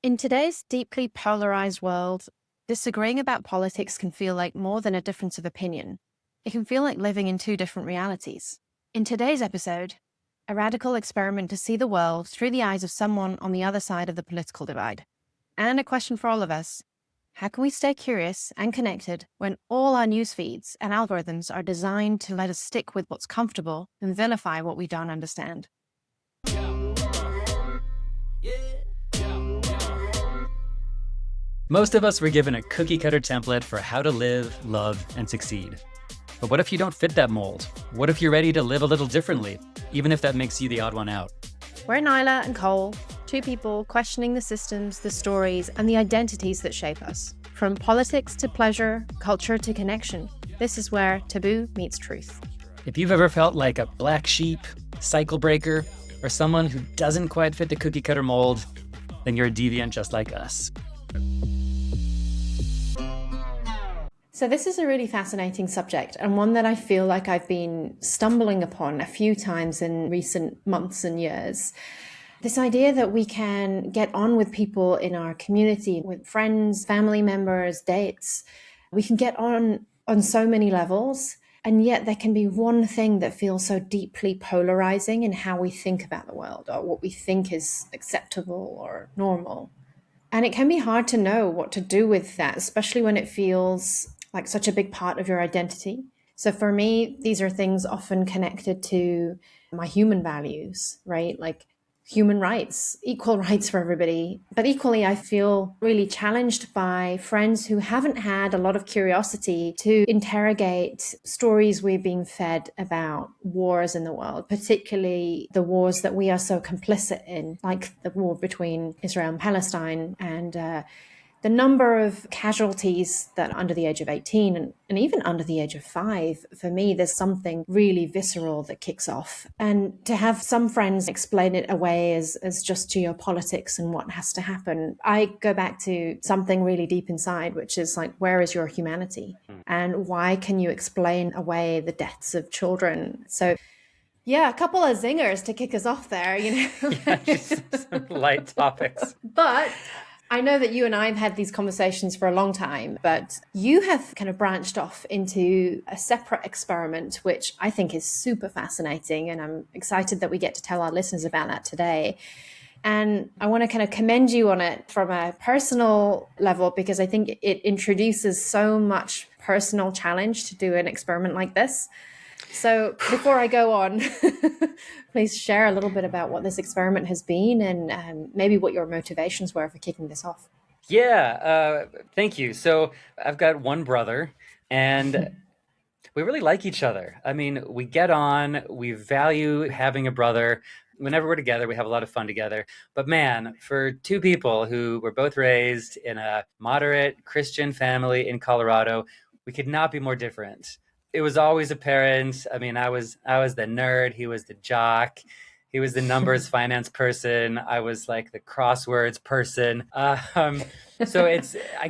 In today's deeply polarized world, disagreeing about politics can feel like more than a difference of opinion. It can feel like living in two different realities. In today's episode, a radical experiment to see the world through the eyes of someone on the other side of the political divide. And a question for all of us: how can we stay curious and connected when all our news feeds and algorithms are designed to let us stick with what's comfortable and vilify what we don't understand? Most of us were given a cookie-cutter template for how to live, love, and succeed. But what if you don't fit that mold? What if you're ready to live a little differently, even if that makes you the odd one out? We're Nyla and Cole, two people questioning the systems, the stories, and the identities that shape us. From politics to pleasure, culture to connection, this is where taboo meets truth. If you've ever felt like a black sheep, cycle breaker, or someone who doesn't quite fit the cookie-cutter mold, then you're a deviant just like us. So this is a really fascinating subject, and one that I feel like I've been stumbling upon a few times in recent months and years. This idea that we can get on with people in our community, with friends, family members, dates. We can get on so many levels, and yet there can be one thing that feels so deeply polarizing in how we think about the world, or what we think is acceptable or normal. And it can be hard to know what to do with that, especially when it feels like such a big part of your identity. So for me, these are things often connected to my human values, right? Like human rights, equal rights for everybody. But equally, I feel really challenged by friends who haven't had a lot of curiosity to interrogate stories we're being fed about wars in the world, particularly the wars that we are so complicit in, like the war between Israel and Palestine, and the number of casualties that under the age of 18 and even under the age of 5, for me, there's something really visceral that kicks off. And to have some friends explain it away as just geopolitics and what has to happen, I go back to something really deep inside, which is like, where is your humanity? And why can you explain away the deaths of children? So yeah, a couple of zingers to kick us off there, Yeah, just some light topics. But I know that you and I have had these conversations for a long time, but you have kind of branched off into a separate experiment, which I think is super fascinating. And I'm excited that we get to tell our listeners about that today. And I want to kind of commend you on it from a personal level, because I think it introduces so much personal challenge to do an experiment like this. So before I go on, please share a little bit about what this experiment has been and maybe what your motivations were for kicking this off. Yeah, thank you. So I've got one brother, and we really like each other. I mean, we get on, we value having a brother. Whenever we're together, we have a lot of fun together. But man, for two people who were both raised in a moderate Christian family in Colorado, we could not be more different. It was always apparent. I mean, I was the nerd, he was the jock. He was the numbers finance person. I was like the crosswords person. I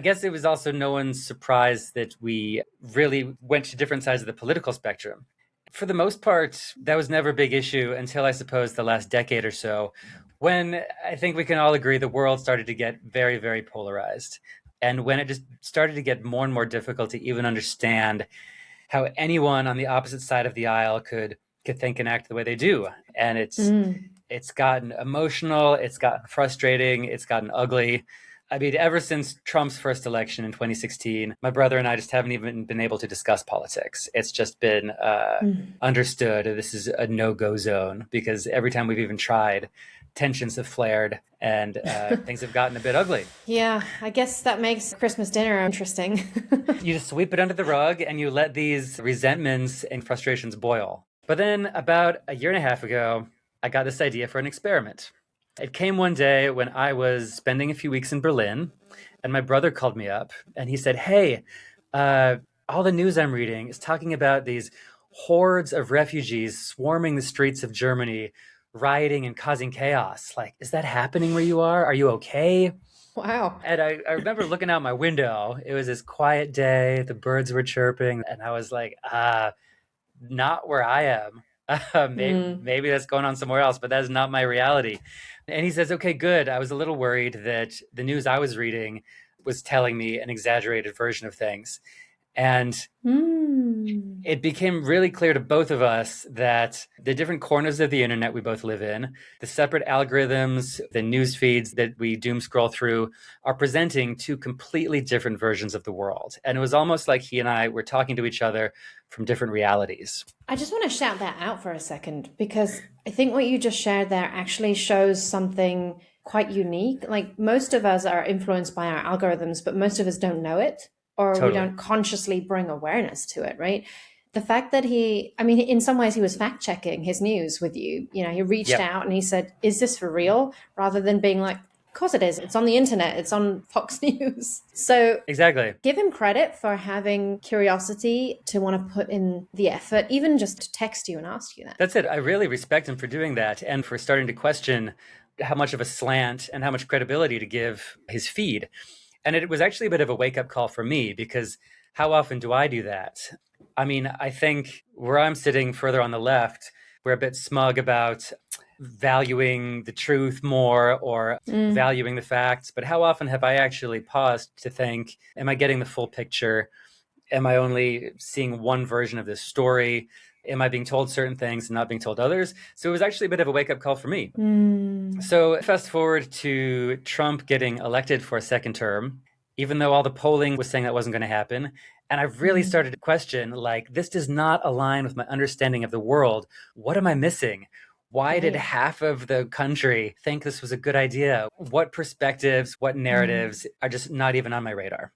guess it was also no one's surprise that we really went to different sides of the political spectrum. For the most part, that was never a big issue until I suppose the last decade or so, when I think we can all agree the world started to get very, very polarized. And when it just started to get more and more difficult to even understand how anyone on the opposite side of the aisle could think and act the way they do. And it's gotten emotional, it's gotten frustrating, it's gotten ugly. I mean, ever since Trump's first election in 2016, my brother and I just haven't even been able to discuss politics. It's just been understood this is a no-go zone, because every time we've even tried, tensions have flared and things have gotten a bit ugly. Yeah, I guess that makes Christmas dinner interesting. You just sweep it under the rug and you let these resentments and frustrations boil. But then about a year and a half ago, I got this idea for an experiment. It came one day when I was spending a few weeks in Berlin, and my brother called me up and he said, "Hey, all the news I'm reading is talking about these hordes of refugees swarming the streets of Germany, rioting and causing chaos. Like, is that happening where you are? Are you okay?" Wow. And I remember looking out my window. It was this quiet day. The birds were chirping. And I was like, not where I am. Maybe that's going on somewhere else, but that is not my reality. And he says, okay, good. I was a little worried that the news I was reading was telling me an exaggerated version of things. And it became really clear to both of us that the different corners of the internet we both live in, the separate algorithms, the news feeds that we doom scroll through are presenting two completely different versions of the world. And it was almost like he and I were talking to each other from different realities. I just want to shout that out for a second, because I think what you just shared there actually shows something quite unique. Like, most of us are influenced by our algorithms, but most of us don't know it, or Totally. we don't consciously bring awareness to it, right? The fact that in some ways he was fact checking his news with you. He reached out and he said, is this for real? Rather than being like, of course it is. It's on the internet. It's on Fox News. So exactly. Give him credit for having curiosity to want to put in the effort, even just to text you and ask you that. That's it. I really respect him for doing that and for starting to question how much of a slant and how much credibility to give his feed. And it was actually a bit of a wake-up call for me, because how often do I do that? I mean, I think where I'm sitting further on the left, we're a bit smug about valuing the truth more or valuing the facts. But how often have I actually paused to think, am I getting the full picture? Am I only seeing one version of this story? Am I being told certain things and not being told others? So it was actually a bit of a wake-up call for me. So fast forward to Trump getting elected for a second term, even though all the polling was saying that wasn't going to happen. And I've really started to question, like, this does not align with my understanding of the world. What am I missing? Why did half of the country think this was a good idea? What perspectives, what narratives are just not even on my radar?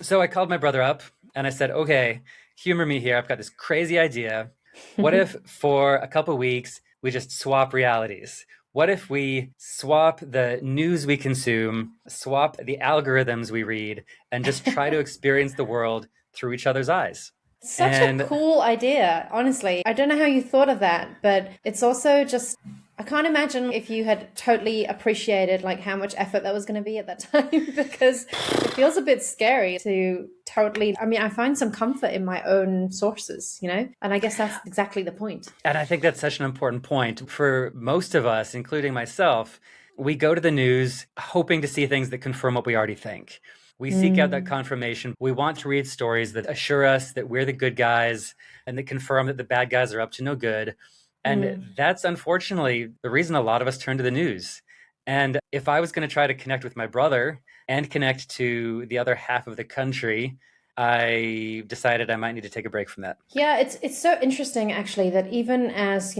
So I called my brother up and I said, okay, humor me here. I've got this crazy idea. What if for a couple of weeks, we just swap realities? What if we swap the news we consume, swap the algorithms we read, and just try to experience the world through each other's eyes? Such a cool idea, honestly. I don't know how you thought of that, but it's also just, I can't imagine if you had totally appreciated like how much effort that was going to be at that time, because it feels a bit scary to I find some comfort in my own sources, and I guess that's exactly the point. And I think that's such an important point for most of us, including myself. We go to the news hoping to see things that confirm what we already think. We seek out that confirmation. We want to read stories that assure us that we're the good guys and that confirm that the bad guys are up to no good. And that's unfortunately the reason a lot of us turn to the news. And if I was going to try to connect with my brother and connect to the other half of the country, I decided I might need to take a break from that. Yeah, it's so interesting, actually, that even as,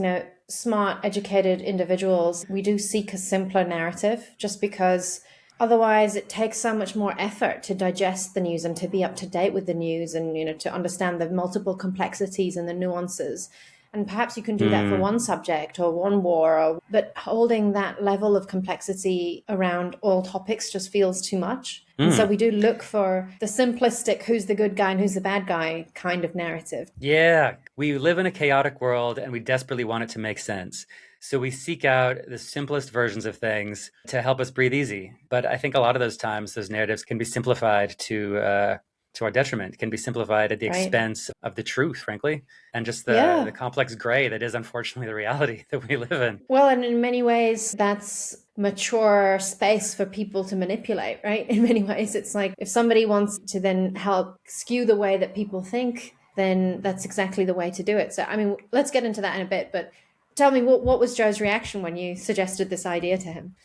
smart, educated individuals, we do seek a simpler narrative, just because otherwise it takes so much more effort to digest the news and to be up to date with the news and, to understand the multiple complexities and the nuances. And perhaps you can do that for one subject or one war, but holding that level of complexity around all topics just feels too much. And so we do look for the simplistic, who's the good guy and who's the bad guy kind of narrative. Yeah, we live in a chaotic world and we desperately want it to make sense. So we seek out the simplest versions of things to help us breathe easy. But I think a lot of those times, those narratives can be simplified to our detriment, can be simplified at the expense of the truth, frankly, and just the complex gray that is unfortunately the reality that we live in. Well, and in many ways, that's mature space for people to manipulate, right? In many ways, it's like if somebody wants to then help skew the way that people think, then that's exactly the way to do it. So, let's get into that in a bit, but tell me, what was Joe's reaction when you suggested this idea to him?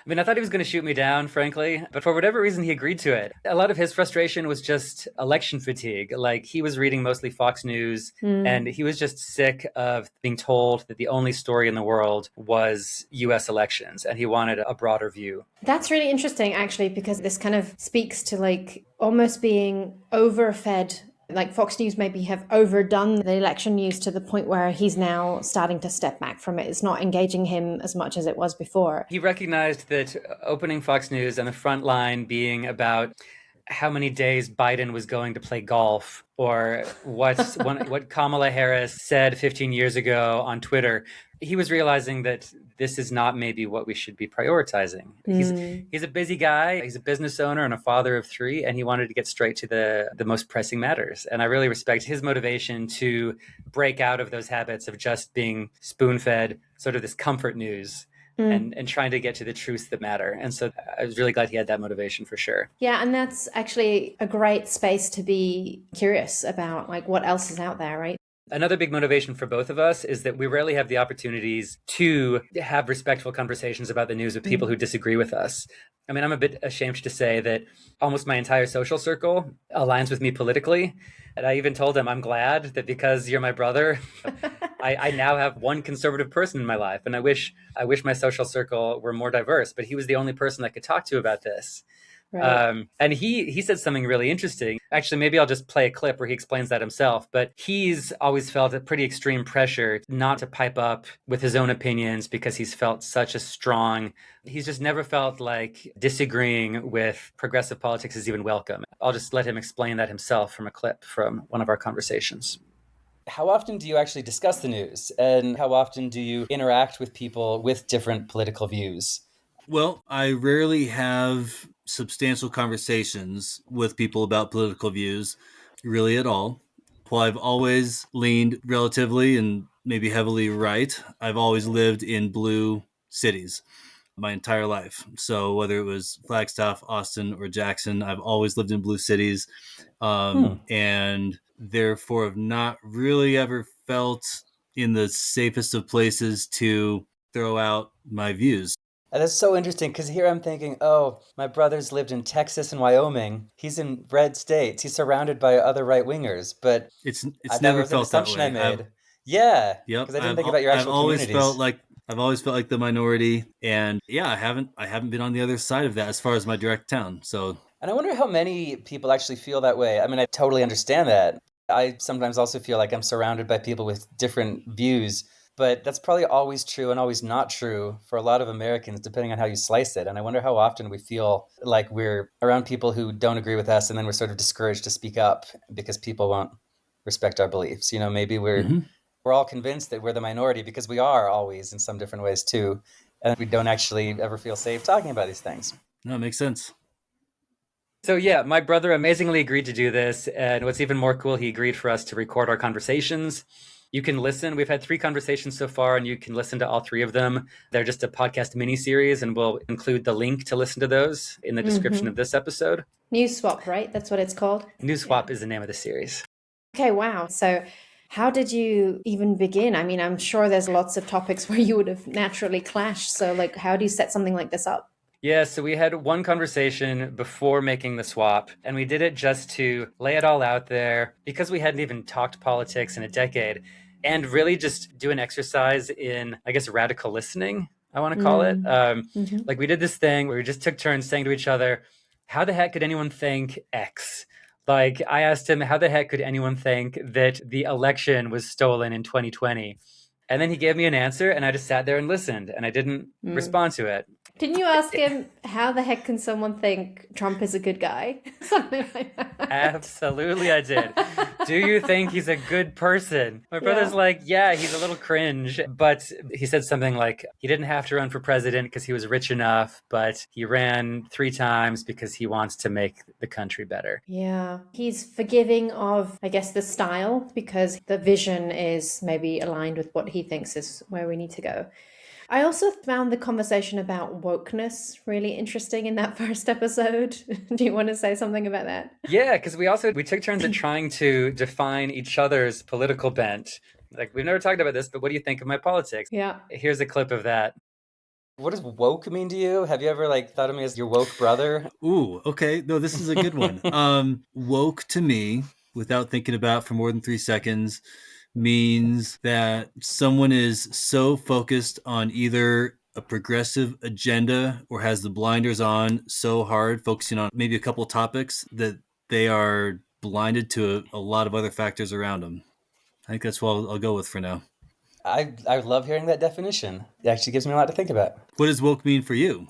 I thought he was going to shoot me down, frankly, but for whatever reason, he agreed to it. A lot of his frustration was just election fatigue. Like, he was reading mostly Fox News, and he was just sick of being told that the only story in the world was U.S. elections, and he wanted a broader view. That's really interesting, actually, because this kind of speaks to like almost being overfed. Like Fox News maybe have overdone the election news to the point where he's now starting to step back from it. It's not engaging him as much as it was before. He recognized that opening Fox News and the front line being about how many days Biden was going to play golf or what Kamala Harris said 15 years ago on Twitter. He was realizing that this is not maybe what we should be prioritizing. He's a busy guy. He's a business owner and a father of three, and he wanted to get straight to the most pressing matters. And I really respect his motivation to break out of those habits of just being spoon-fed sort of this comfort news and trying to get to the truths that matter. And so I was really glad he had that motivation for sure. Yeah, and that's actually a great space to be curious about, like, what else is out there, right? Another big motivation for both of us is that we rarely have the opportunities to have respectful conversations about the news with people who disagree with us. I mean, I'm a bit ashamed to say that almost my entire social circle aligns with me politically. And I even told him, I'm glad that because you're my brother, I now have one conservative person in my life. And I wish my social circle were more diverse, but he was the only person I could talk to about this. Right. And he said something really interesting. Actually, maybe I'll just play a clip where he explains that himself. But he's always felt a pretty extreme pressure not to pipe up with his own opinions because he's felt such a strong. He's just never felt like disagreeing with progressive politics is even welcome. I'll just let him explain that himself from a clip from one of our conversations. How often do you actually discuss the news? And how often do you interact with people with different political views? Well, I rarely have substantial conversations with people about political views, really at all. While I've always leaned relatively and maybe heavily right, I've always lived in blue cities my entire life. So whether it was Flagstaff, Austin, or Jackson, I've always lived in blue cities, and therefore have not really ever felt in the safest of places to throw out my views. And that's so interesting because here I'm thinking, oh, my brother's lived in Texas and Wyoming. He's in red states. He's surrounded by other right wingers, but It's that never was an felt that assumption I way. made. Yeah, Yep. because I didn't think about your I've actual always felt communities. like the minority, and yeah, I haven't been on the other side of that as far as my direct town. So And I wonder how many people actually feel that way. I mean, I totally understand that. I sometimes also feel like I'm surrounded by people with different views, but that's probably always true and always not true for a lot of Americans, depending on how you slice it. And I wonder how often we feel like we're around people who don't agree with us, and then we're sort of discouraged to speak up because people won't respect our beliefs. You know, maybe we're all convinced that we're the minority because we are always in some different ways too, and we don't actually ever feel safe talking about these things. no, it makes sense. So yeah, my brother amazingly agreed to do this, and what's even more cool, he agreed for us to record our conversations. You can listen. We've had 3 conversations so far, and you can listen to all 3 of them. They're just a podcast mini-series, and we'll include the link to listen to those in the description of this episode. News swap, right? That's what it's called. News Swap is the name of the series. Okay, wow. So how did you even begin? I mean, I'm sure there's lots of topics where you would have naturally clashed. So, like, how do you set something like this up? Yeah, so we had one conversation before making the swap, and we did it just to lay it all out there because we hadn't even talked politics in a decade, and really just do an exercise in, I guess, radical listening, I want to call it. Like we did this thing where we just took turns saying to each other, how the heck could anyone think X? Like I asked him, how the heck could anyone think that the election was stolen in 2020? And then he gave me an answer, and I just sat there and listened, and I didn't respond to it. Didn't you ask him, how the heck can someone think Trump is a good guy? Something like that. Absolutely, I did. Do you think he's a good person? My brother's like, yeah, he's a little cringe. But he said something like, he didn't have to run for president because he was rich enough, but he ran 3 times because he wants to make the country better. Yeah. He's forgiving of, I guess, the style because the vision is maybe aligned with what he thinks is where we need to go. I also found the conversation about wokeness really interesting in that first episode. Do you want to say something about that? Yeah, because we took turns at trying to define each other's political bent. Like, we've never talked about this, but what do you think of my politics? Yeah. Here's a clip of that. What does woke mean to you? Have you ever thought of me as your woke brother? Ooh, okay. No, this is a good one. Woke to me, without thinking about it for more than 3 seconds, means that someone is so focused on either a progressive agenda or has the blinders on so hard, focusing on maybe a couple topics, that they are blinded to a lot of other factors around them. I think that's what I'll go with for now. I love hearing that definition. It actually gives me a lot to think about. What does woke mean for you?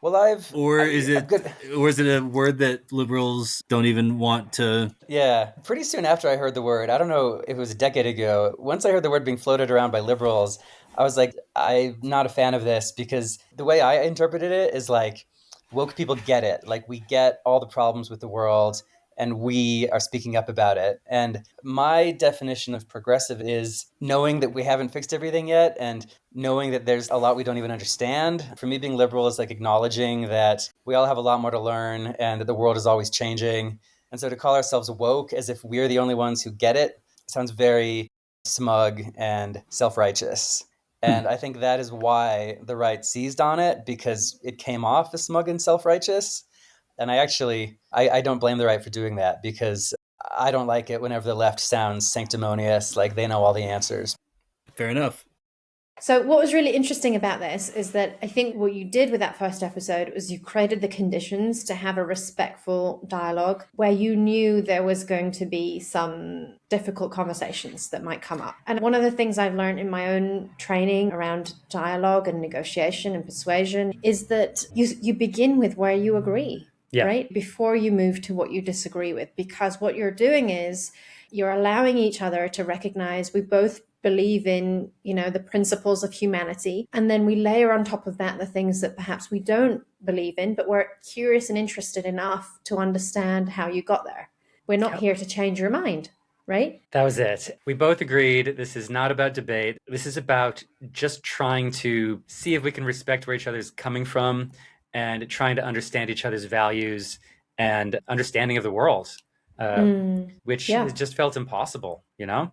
Well, Or is I've it good. a word that liberals don't even want to? Yeah, pretty soon after I heard the word, I don't know if it was a decade ago, once I heard the word being floated around by liberals, I was like, I'm not a fan of this because the way I interpreted it is like woke people get it. Like we get all the problems with the world and we are speaking up about it. And my definition of progressive is knowing that we haven't fixed everything yet and knowing that there's a lot we don't even understand. For me, being liberal is like acknowledging that we all have a lot more to learn and that the world is always changing. And so to call ourselves woke as if we're the only ones who get it sounds very smug and self-righteous. And I think that is why the right seized on it, because it came off as smug and self-righteous. And I don't blame the right for doing that, because I don't like it whenever the left sounds sanctimonious, like they know all the answers. Fair enough. So what was really interesting about this is that I think what you did with that first episode was you created the conditions to have a respectful dialogue where you knew there was going to be some difficult conversations that might come up. And one of the things I've learned in my own training around dialogue and negotiation and persuasion is that you begin with where you agree. Yeah. Right? Before you move to what you disagree with, because what you're doing is you're allowing each other to recognize we both believe in, the principles of humanity. And then we layer on top of that the things that perhaps we don't believe in, but we're curious and interested enough to understand how you got there. We're not here to change your mind, right? That was it. We both agreed this is not about debate. This is about just trying to see if we can respect where each other's coming from and trying to understand each other's values and understanding of the world, which has just felt impossible,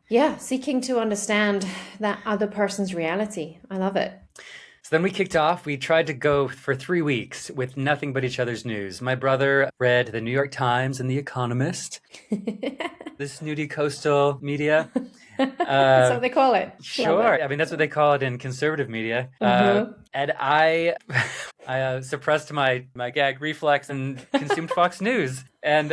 Yeah, seeking to understand that other person's reality. I love it. So then we kicked off. We tried to go for 3 weeks with nothing but each other's news. My brother read the New York Times and The Economist, the snooty coastal media. That's what they call it. Sure. I mean, that's what they call it in conservative media. And I suppressed my gag reflex and consumed Fox News. And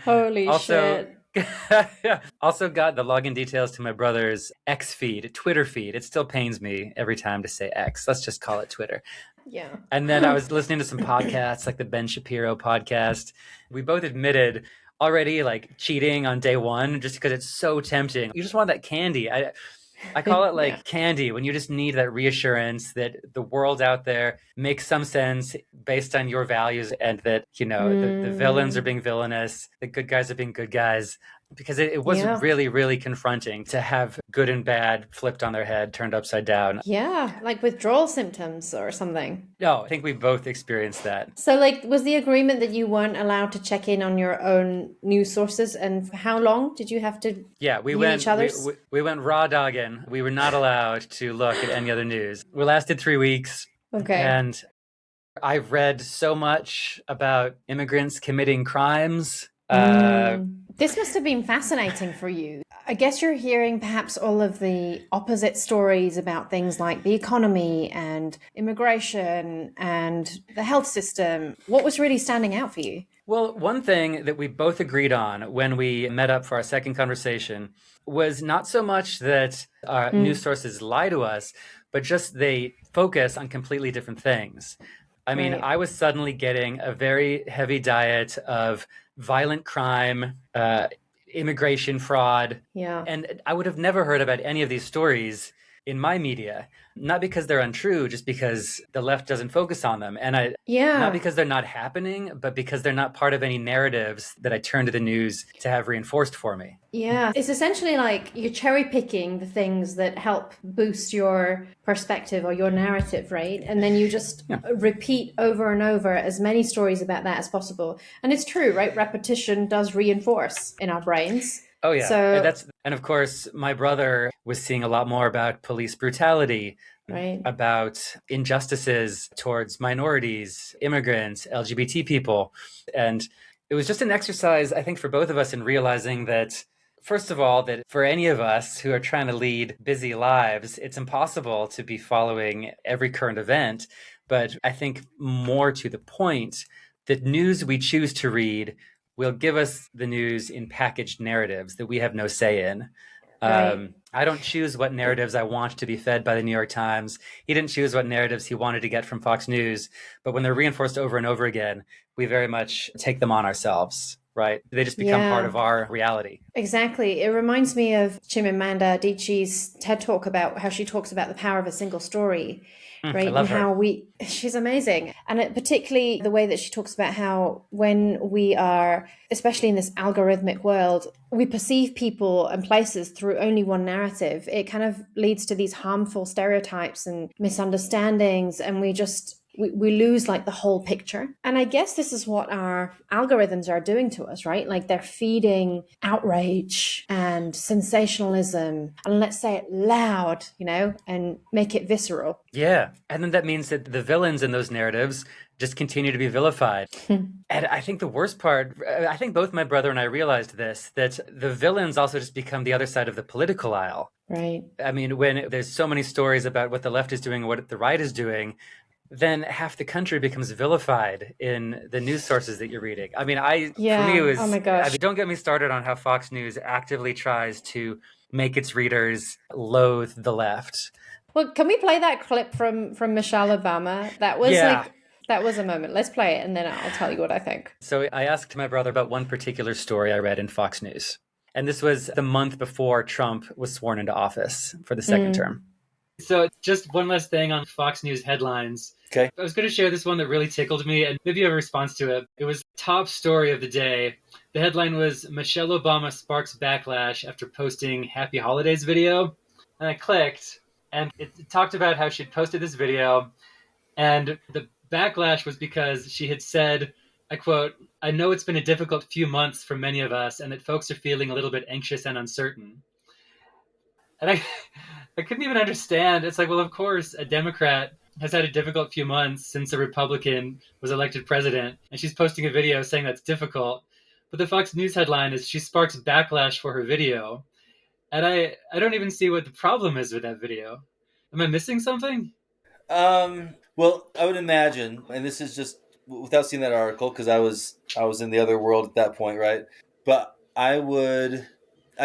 Holy also, shit. also got the login details to my brother's X feed, Twitter feed. It still pains me every time to say X. Let's just call it Twitter. Yeah. And then I was listening to some podcasts, like the Ben Shapiro podcast. We both admitted already like cheating on day one just because it's so tempting. You just want that candy. I call it like candy when you just need that reassurance that the world out there makes some sense based on your values and that, the villains are being villainous, the good guys are being good guys. Because it was really, really confronting to have good and bad flipped on their head, turned upside down. Yeah, like withdrawal symptoms or something. No, I think we both experienced that. So, was the agreement that you weren't allowed to check in on your own news sources? And for how long did you have to? Yeah, we went raw dogging. We were not allowed to look at any other news. We lasted 3 weeks. Okay. And I've read so much about immigrants committing crimes. This must have been fascinating for you. I guess you're hearing perhaps all of the opposite stories about things like the economy and immigration and the health system. What was really standing out for you? Well, one thing that we both agreed on when we met up for our second conversation was not so much that our news sources lie to us, but just they focus on completely different things. I mean, Right. I was suddenly getting a very heavy diet of violent crime, immigration fraud. Yeah. And I would have never heard about any of these stories in my media, not because they're untrue, just because the left doesn't focus on them. And not because they're not happening, but because they're not part of any narratives that I turn to the news to have reinforced for me. Yeah, it's essentially like you're cherry picking the things that help boost your perspective or your narrative, right? And then you just repeat over and over as many stories about that as possible. And it's true, right? Repetition does reinforce in our brains. Oh, yeah. So, and of course, my brother was seeing a lot more about police brutality, right. about injustices towards minorities, immigrants, LGBT people. And it was just an exercise, I think, for both of us in realizing that, first of all, that for any of us who are trying to lead busy lives, it's impossible to be following every current event. But I think more to the point, that news we choose to read will give us the news in packaged narratives that we have no say in. Right. I don't choose what narratives I want to be fed by the New York Times. He didn't choose what narratives he wanted to get from Fox News. But when they're reinforced over and over again, we very much take them on ourselves, right? They just become part Yeah. of our reality. Exactly. It reminds me of Chimamanda Adichie's TED talk about how she talks about the power of a single story, I right? And love her. how she's amazing. And particularly the way that she talks about how when we are, especially in this algorithmic world, we perceive people and places through only one narrative. It kind of leads to these harmful stereotypes and misunderstandings. And we lose like the whole picture. And I guess this is what our algorithms are doing to us, right? Like they're feeding outrage and sensationalism, and let's say it loud, and make it visceral. Yeah. And then that means that the villains in those narratives just continue to be vilified. And I think the worst part, I think both my brother and I realized this, that the villains also just become the other side of the political aisle. Right. I mean, when there's so many stories about what the left is doing and what the right is doing, then half the country becomes vilified in the news sources that you're reading. I mean, for me, it was, Oh my gosh. I mean, don't get me started on how Fox News actively tries to make its readers loathe the left. Well, can we play that clip from Michelle Obama? That was Yeah. that was a moment. Let's play it and then I'll tell you what I think. So I asked my brother about one particular story I read in Fox News. And this was the month before Trump was sworn into office for the second term. So just one last thing on Fox News headlines. Okay. I was going to share this one that really tickled me, and maybe you have a response to it. It was top story of the day. The headline was Michelle Obama sparks backlash after posting Happy Holidays video. And I clicked, and it talked about how she'd posted this video, and the backlash was because she had said, I quote, "I know it's been a difficult few months for many of us, and that folks are feeling a little bit anxious and uncertain." And I couldn't even understand. It's like, well, of course, a Democrat has had a difficult few months since a Republican was elected president, and she's posting a video saying that's difficult. But the Fox News headline is she sparks backlash for her video. And I don't even see what the problem is with that video. Am I missing something? Well, I would imagine, and this is just without seeing that article because I was in the other world at that point, right? But I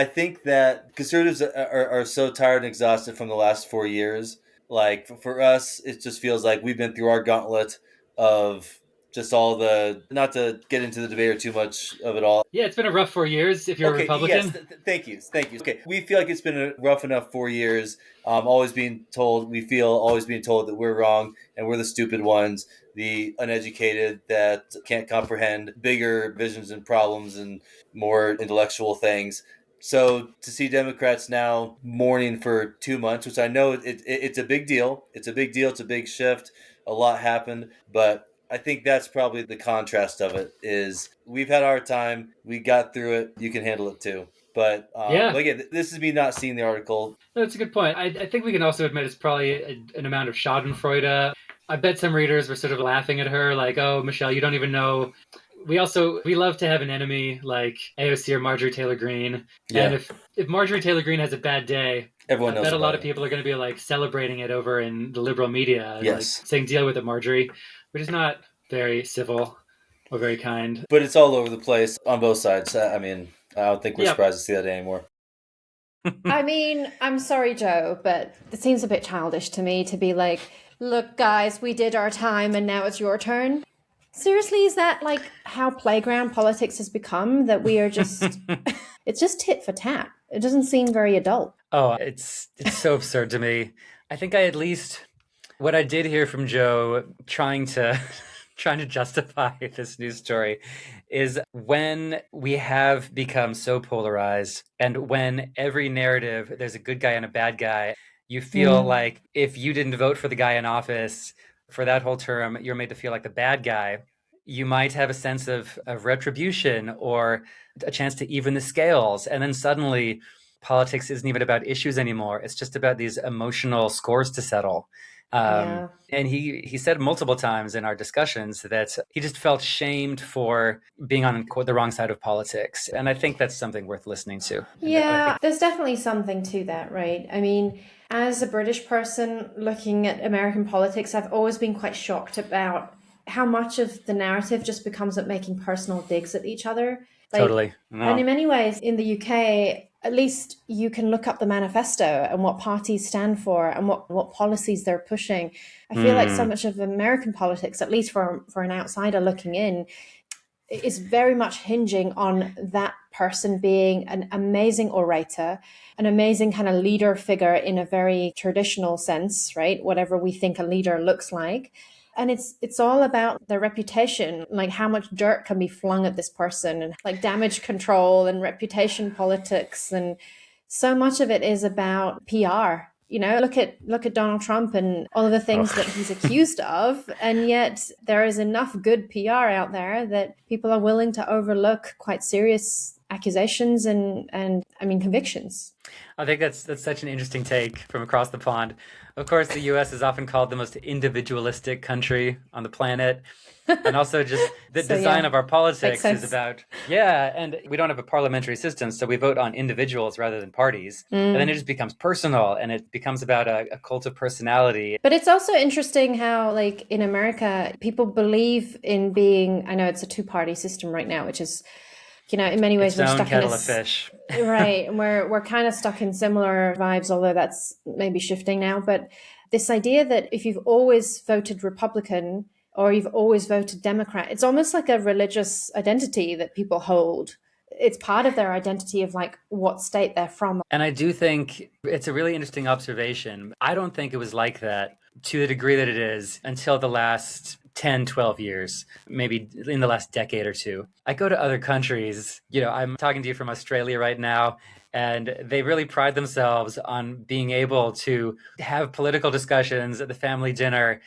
think that conservatives are so tired and exhausted from the last 4 years. Like for us, it just feels like we've been through our gauntlet of just all the, not to get into the debate or too much of it all. Yeah, it's been a rough 4 years if you're a Republican. Yes, thank you. Okay, we feel like it's been a rough enough 4 years. Always being told that we're wrong and we're the stupid ones, the uneducated that can't comprehend bigger visions and problems and more intellectual things. So to see Democrats now mourning for 2 months, which I know it's a big deal. It's a big deal. It's a big shift. A lot happened, but I think that's probably the contrast of it is we've had our time. We got through it. You can handle it too. But Yeah. but again, this is me not seeing the article. That's a good point. I think we can also admit it's probably an amount of Schadenfreude. I bet some readers were sort of laughing at her like, oh, Michelle, you don't even know. We love to have an enemy like AOC or Marjorie Taylor Greene. Yeah. And if Marjorie Taylor Greene has a bad day, Everyone knows I bet a lot about of people are going to be like celebrating it over in the liberal media. Yes. Like, saying deal with it, Marjorie, which is not very civil or very kind. But it's all over the place on both sides. I mean, I don't think we're surprised to see that anymore. I mean, I'm sorry, Joe, but it seems a bit childish to me to be like, look, guys, we did our time and now it's your turn. Seriously, is that like how playground politics has become? That we are just, it's just tit for tat. It doesn't seem very adult. Oh, it's so absurd to me. I think what I did hear from Joe trying to justify this news story is when we have become so polarized and when every narrative, there's a good guy and a bad guy, you feel like if you didn't vote for the guy in office for that whole term, you're made to feel like the bad guy. You might have a sense of retribution or a chance to even the scales. And then suddenly politics isn't even about issues anymore. It's just about these emotional scores to settle. And he said multiple times in our discussions that he just felt shamed for being on the wrong side of politics. And I think that's something worth listening to. Yeah, there's definitely something to that, right? I mean, as a British person looking at American politics, I've always been quite shocked about how much of the narrative just becomes at making personal digs at each other. Totally. No. And in many ways, in the UK, at least you can look up the manifesto and what parties stand for and what policies they're pushing. I feel like so Mm. much of American politics, at least for an outsider looking in, is very much hinging on that person being an amazing orator, an amazing kind of leader figure in a very traditional sense, right? Whatever we think a leader looks like. And it's all about their reputation, like how much dirt can be flung at this person, and like damage control and reputation politics. And so much of it is about PR. Look at Donald Trump and all of the things that he's accused of, and yet there is enough good PR out there that people are willing to overlook quite serious accusations and I mean convictions. I think that's such an interesting take from across the pond. Of course, the U.S. is often called the most individualistic country on the planet. And also just the So design yeah, of our makes politics is sense. about, yeah, and we don't have a parliamentary system, so we vote on individuals rather than parties. And then it just becomes personal and it becomes about a cult of personality. But it's also interesting how, like, in America, people believe in being, I know it's a two-party system right now, which is, in many ways Its we're own stuck in kettle of this, fish. right. And we're kind of stuck in similar vibes, although that's maybe shifting now. But this idea that if you've always voted Republican or you've always voted Democrat, it's almost like a religious identity that people hold. It's part of their identity of like what state they're from. And I do think it's a really interesting observation. I don't think it was like that to the degree that it is until the last 10, 12 years, maybe in the last decade or two. I go to other countries, I'm talking to you from Australia right now, and they really pride themselves on being able to have political discussions at the family dinner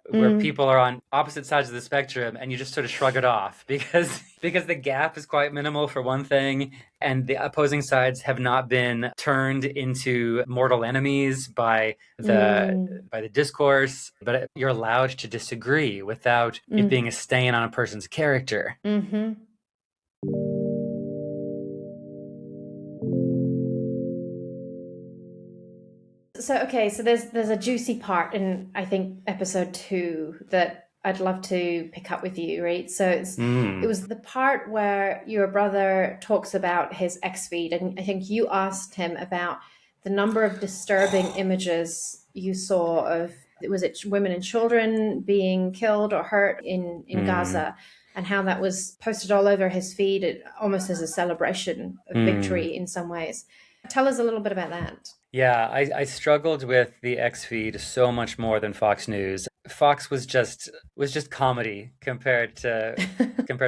where people are on opposite sides of the spectrum and you just sort of shrug it off because the gap is quite minimal for one thing, and the opposing sides have not been turned into mortal enemies by the discourse, but you're allowed to disagree without it being a stain on a person's character. Mm-hmm. So there's a juicy part in, I think, episode 2 that I'd love to pick up with you, right? So it was the part where your brother talks about his ex feed, and I think you asked him about the number of disturbing images you saw of, was it women and children being killed or hurt in Gaza, and how that was posted all over his feed, almost as a celebration of victory in some ways. Tell us a little bit about that. Yeah, I struggled with the X feed so much more than Fox News. Fox was just comedy compared to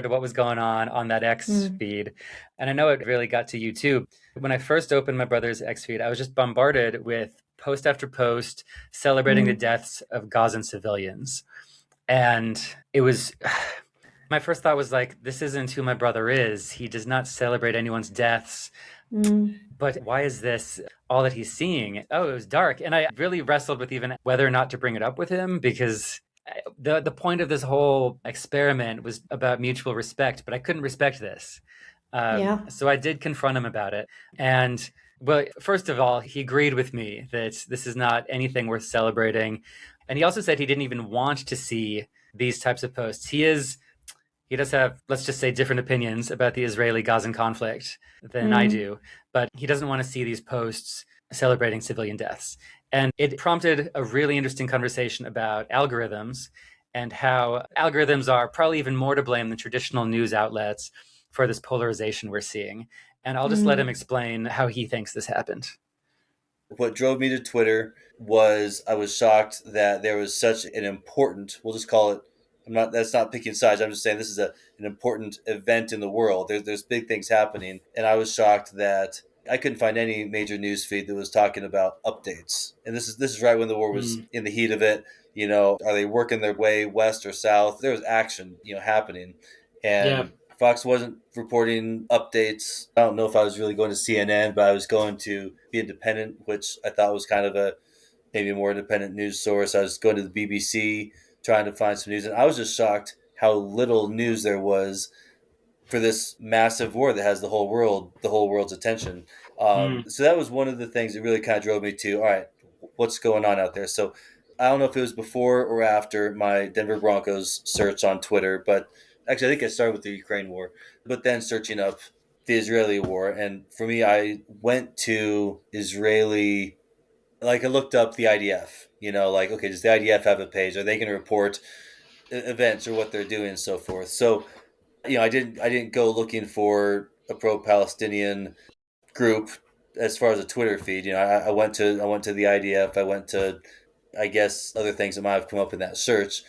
what was going on that X feed. And I know it really got to you too. When I first opened my brother's X feed, I was just bombarded with post after post celebrating the deaths of Gazan civilians. And it was my first thought was like, this isn't who my brother is. He does not celebrate anyone's deaths. But why is this all that he's seeing? Oh, it was dark. And I really wrestled with even whether or not to bring it up with him, because the point of this whole experiment was about mutual respect, but I couldn't respect this. So I did confront him about it. And well, first of all, he agreed with me that this is not anything worth celebrating. And he also said he didn't even want to see these types of posts. He does have, let's just say, different opinions about the Israeli-Gazan conflict than I do, but he doesn't want to see these posts celebrating civilian deaths. And it prompted a really interesting conversation about algorithms and how algorithms are probably even more to blame than traditional news outlets for this polarization we're seeing. And I'll just let him explain how he thinks this happened. What drove me to Twitter was I was shocked that there was such an important, we'll just call it, that's not picking sides. I'm just saying this is an important event in the world. There's big things happening. And I was shocked that I couldn't find any major news feed that was talking about updates. And this is right when the war was in the heat of it. Are they working their way west or south? There was action, happening. And Fox wasn't reporting updates. I don't know if I was really going to CNN, but I was going to Be Independent, which I thought was kind of maybe a more independent news source. I was going to the BBC trying to find some news, and I was just shocked how little news there was for this massive war that has the whole world's attention. So that was one of the things that really kind of drove me to, all right, what's going on out there? So I don't know if it was before or after my Denver Broncos search on Twitter, but actually I think I started with the Ukraine war, but then searching up the Israeli war. And for me, I went to Israeli, like I looked up the IDF, like, okay, does the IDF have a page? Are they going to report events or what they're doing and so forth? So, I didn't go looking for a pro-Palestinian group as far as a Twitter feed. I went to the IDF. I went to, I guess, other things that might have come up in that search.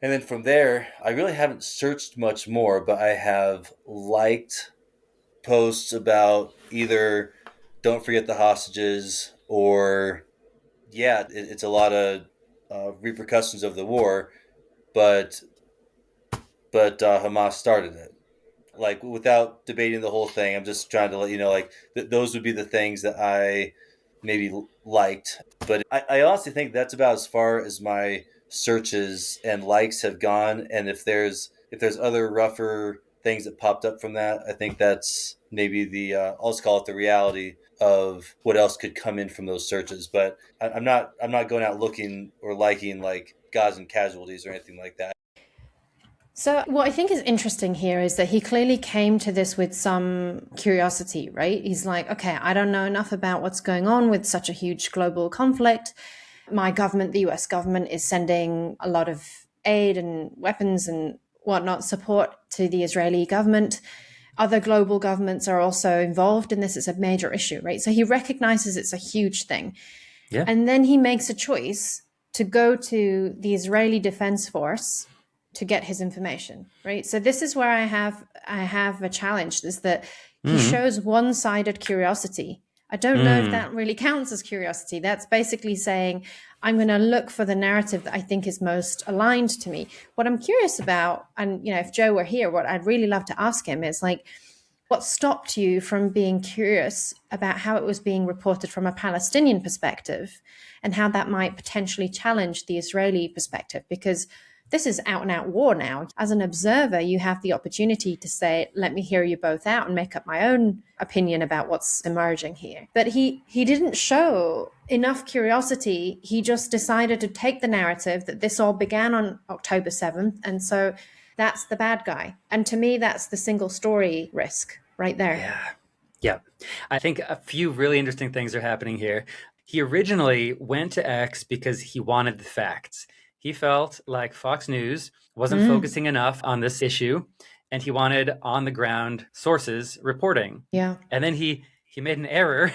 And then from there, I really haven't searched much more, but I have liked posts about either don't forget the hostages or, yeah, it's a lot of repercussions of the war, but Hamas started it. Like, without debating the whole thing, I'm just trying to let you know, like, those would be the things that I maybe liked. But I honestly think that's about as far as my searches and likes have gone. And if there's other rougher things that popped up from that, I think that's maybe I'll just call it the reality of what else could come in from those searches. But I'm not going out looking or liking like Gazan casualties or anything like that. So, what I think is interesting here is that he clearly came to this with some curiosity, right? He's like, okay, I don't know enough about what's going on with such a huge global conflict. My government, the US government, is sending a lot of aid and weapons and whatnot support to the Israeli government. Other global governments are also involved in this. It's a major issue, right? So he recognizes it's a huge thing. Yeah. And then he makes a choice to go to the Israeli Defense Force to get his information, right? So this is where I have a challenge, is that he shows one-sided curiosity. I don't know if that really counts as curiosity. That's basically saying, I'm going to look for the narrative that I think is most aligned to me. What I'm curious about, and if Joe were here, what I'd really love to ask him is like, what stopped you from being curious about how it was being reported from a Palestinian perspective and how that might potentially challenge the Israeli perspective? Because this is out and out war now. As an observer, you have the opportunity to say, let me hear you both out and make up my own opinion about what's emerging here. But he didn't show enough curiosity. He just decided to take the narrative that this all began on October 7th. And so that's the bad guy. And to me, that's the single story risk right there. Yeah. I think a few really interesting things are happening here. He originally went to X because he wanted the facts. He felt like Fox News wasn't focusing enough on this issue, and he wanted on-the-ground sources reporting. Yeah. And then he made an error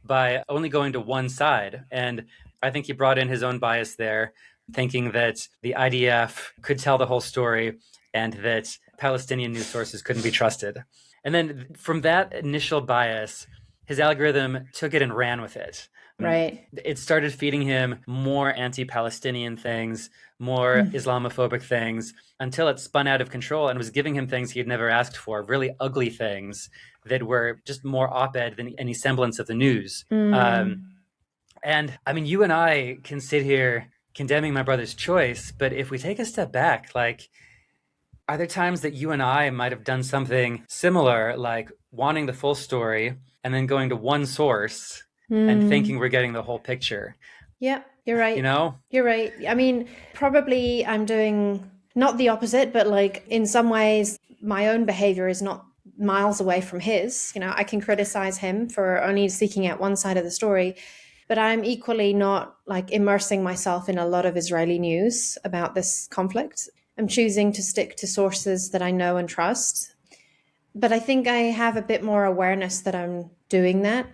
by only going to one side. And I think he brought in his own bias there, thinking that the IDF could tell the whole story and that Palestinian news sources couldn't be trusted. And then from that initial bias, his algorithm took it and ran with it. Right. It started feeding him more anti-Palestinian things, more Islamophobic things, until it spun out of control and was giving him things he had never asked for, really ugly things that were just more op-ed than any semblance of the news. And I mean, you and I can sit here condemning my brother's choice, but if we take a step back, like, are there times that you and I might have done something similar, like wanting the full story and then going to one source and thinking we're getting the whole picture? Yeah, you're right. You're right. I mean, probably I'm doing not the opposite, but like in some ways, my own behavior is not miles away from his. I can criticize him for only seeking out one side of the story, but I'm equally not like immersing myself in a lot of Israeli news about this conflict. I'm choosing to stick to sources that I know and trust. But I think I have a bit more awareness that I'm doing that.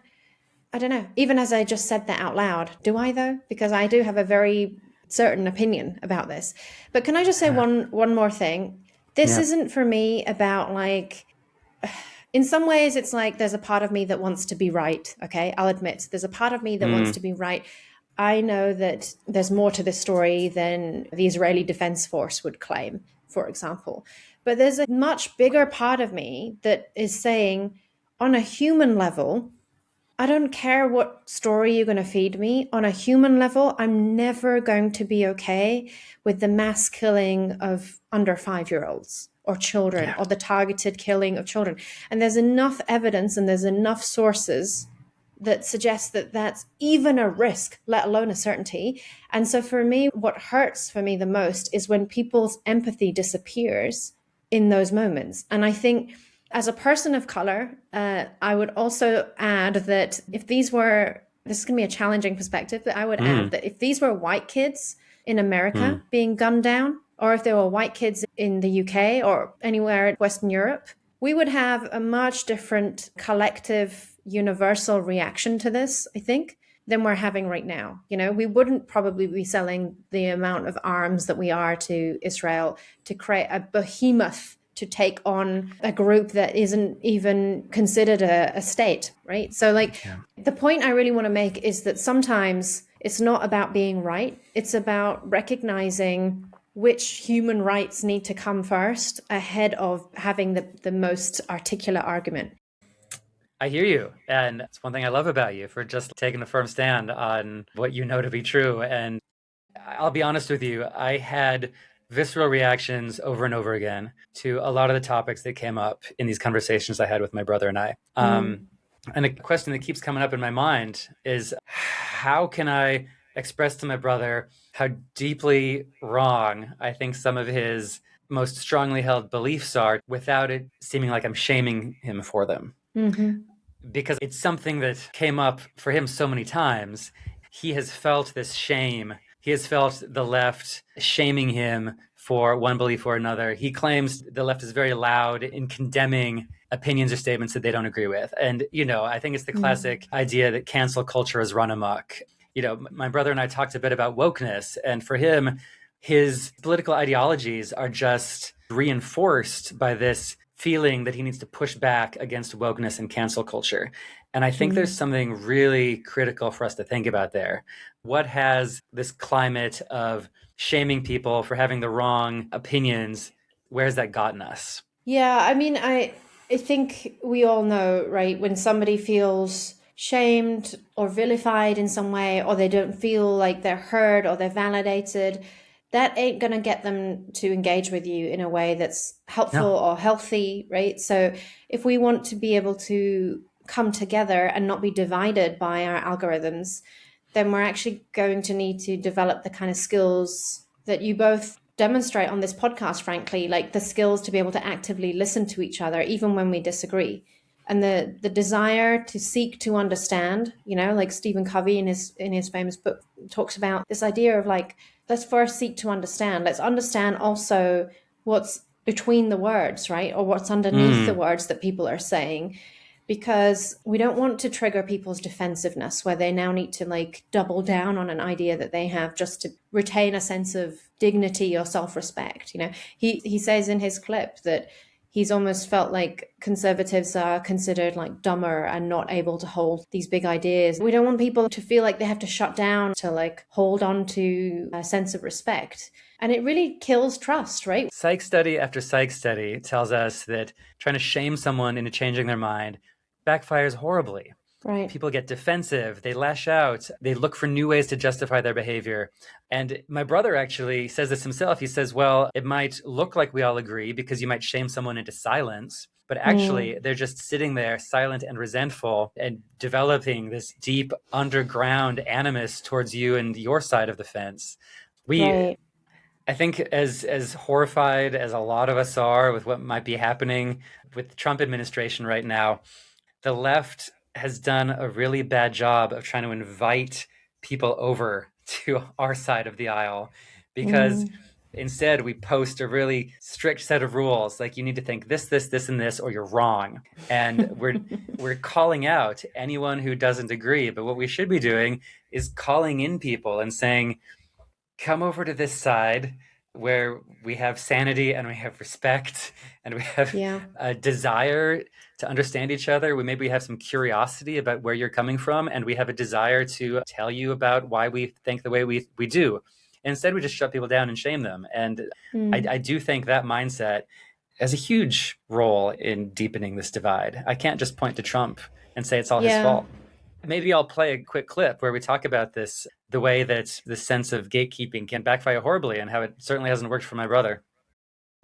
I don't know, even as I just said that out loud, do I though? Because I do have a very certain opinion about this. But can I just say one more thing? This isn't for me about like, in some ways it's like there's a part of me that wants to be right. Okay, I'll admit there's a part of me that wants to be right. I know that there's more to this story than the Israeli Defense Force would claim, for example. But there's a much bigger part of me that is saying, on a human level, I don't care what story you're going to feed me. On a human level, I'm never going to be okay with the mass killing of under 5-year-olds or children or the targeted killing of children. And there's enough evidence and there's enough sources that suggest that that's even a risk, let alone a certainty. And so for me, what hurts for me the most is when people's empathy disappears in those moments. And I think As a person of color, I would also add that if these were, this is going to be a challenging perspective, but I would add that if these were white kids in America being gunned down, or if there were white kids in the UK or anywhere in Western Europe, we would have a much different collective universal reaction to this, I think, than we're having right now. You know, we wouldn't probably be selling the amount of arms that we are to Israel to create a behemoth to take on a group that isn't even considered a state, right? So like the point I really want to make is that sometimes it's not about being right. It's about recognizing which human rights need to come first ahead of having the most articulate argument. I hear you. And it's one thing I love about you for just taking a firm stand on what you know to be true. And I'll be honest with you, I had visceral reactions over and over again to a lot of the topics that came up in these conversations I had with my brother and I. And the question that keeps coming up in my mind is, how can I express to my brother how deeply wrong I think some of his most strongly held beliefs are without it seeming like I'm shaming him for them? Because it's something that came up for him so many times. He has felt this shame. He has felt the left shaming him for one belief or another. He claims the left is very loud in condemning opinions or statements that they don't agree with. And, you know, I think it's the classic idea that cancel culture has run amok. You know, my brother and I talked a bit about wokeness, and for him, his political ideologies are just reinforced by this feeling that he needs to push back against wokeness and cancel culture. And I think there's something really critical for us to think about there. What has this climate of shaming people for having the wrong opinions, where has that gotten us? Yeah, I mean, I think we all know, right, when somebody feels shamed or vilified in some way, or they don't feel like they're heard or they're validated, that ain't going to get them to engage with you in a way that's helpful or healthy, right? So if we want to be able to come together and not be divided by our algorithms, then we're actually going to need to develop the kind of skills that you both demonstrate on this podcast, frankly, like the skills to be able to actively listen to each other, even when we disagree. And the desire to seek to understand, you know, like Stephen Covey in his famous book talks about this idea of like, let's first seek to understand. Let's understand also what's between the words, right? Or what's underneath the words that people are saying. Because we don't want to trigger people's defensiveness where they now need to like double down on an idea that they have just to retain a sense of dignity or self-respect. You know, he says in his clip that he's almost felt like conservatives are considered like dumber and not able to hold these big ideas. We don't want people to feel like they have to shut down to like hold on to a sense of respect. And it really kills trust, right? Psych study after psych study tells us that trying to shame someone into changing their mind backfires horribly. Right. People get defensive, they lash out, they look for new ways to justify their behavior. And my brother actually says this himself. He says, well, it might look like we all agree because you might shame someone into silence, but actually they're just sitting there silent and resentful and developing this deep underground animus towards you and your side of the fence. I think as horrified as a lot of us are with what might be happening with the Trump administration right now, the left has done a really bad job of trying to invite people over to our side of the aisle, because instead we post a really strict set of rules, like you need to think this, and this, or you're wrong. And we're calling out anyone who doesn't agree. But what we should be doing is calling in people and saying, come over to this side where we have sanity and we have respect and we have a desire to understand each other. Maybe have some curiosity about where you're coming from, and we have a desire to tell you about why we think the way we do. Instead, we just shut people down and shame them. And I do think that mindset has a huge role in deepening this divide. I can't just point to Trump and say it's all his fault. Maybe I'll play a quick clip where we talk about this, the way that the sense of gatekeeping can backfire horribly and how it certainly hasn't worked for my brother.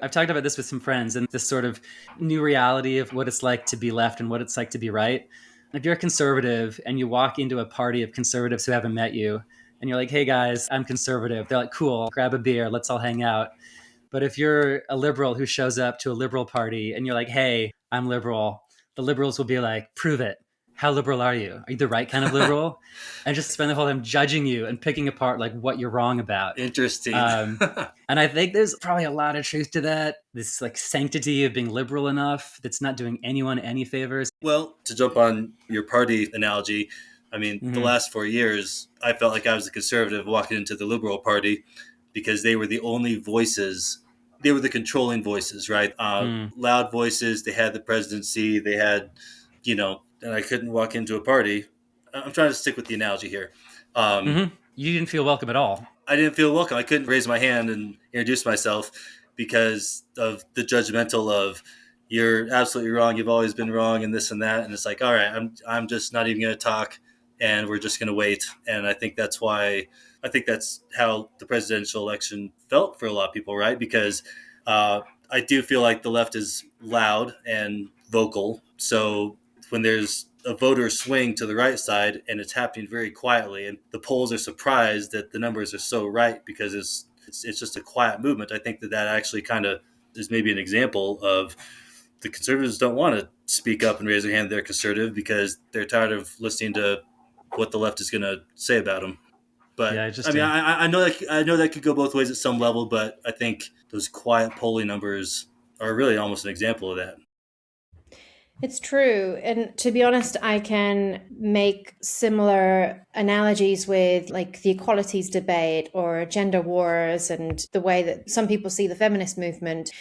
I've talked about this with some friends and this sort of new reality of what it's like to be left and what it's like to be right. If you're a conservative and you walk into a party of conservatives who haven't met you and you're like, hey guys, I'm conservative. They're like, cool, grab a beer, let's all hang out. But if you're a liberal who shows up to a liberal party and you're like, hey, I'm liberal, the liberals will be like, prove it. How liberal are you? Are you the right kind of liberal? And just spend the whole time judging you and picking apart like what you're wrong about. Interesting. And I think there's probably a lot of truth to that. This like sanctity of being liberal enough that's not doing anyone any favors. Well, to jump on your party analogy, I mean, the last 4 years, I felt like I was a conservative walking into the Liberal Party because they were the only voices. They were the controlling voices, right? Loud voices. They had the presidency. They had, and I couldn't walk into a party. I'm trying to stick with the analogy here. You didn't feel welcome at all. I didn't feel welcome. I couldn't raise my hand and introduce myself because of the judgmental of, you're absolutely wrong. You've always been wrong, and this and that. And it's like, all right, I'm just not even going to talk, and we're just going to wait. And I think that's how the presidential election felt for a lot of people, right? Because I do feel like the left is loud and vocal. So when there's a voter swing to the right side and it's happening very quietly, and the polls are surprised that the numbers are so right because it's just a quiet movement, I think that actually kind of is maybe an example of the conservatives don't want to speak up and raise their hand they're conservative because they're tired of listening to what the left is going to say about them. But yeah, I know that could go both ways at some level, but I think those quiet polling numbers are really almost an example of that. It's true. And to be honest, I can make similar analogies with like the equalities debate or gender wars and the way that some people see the feminist movement.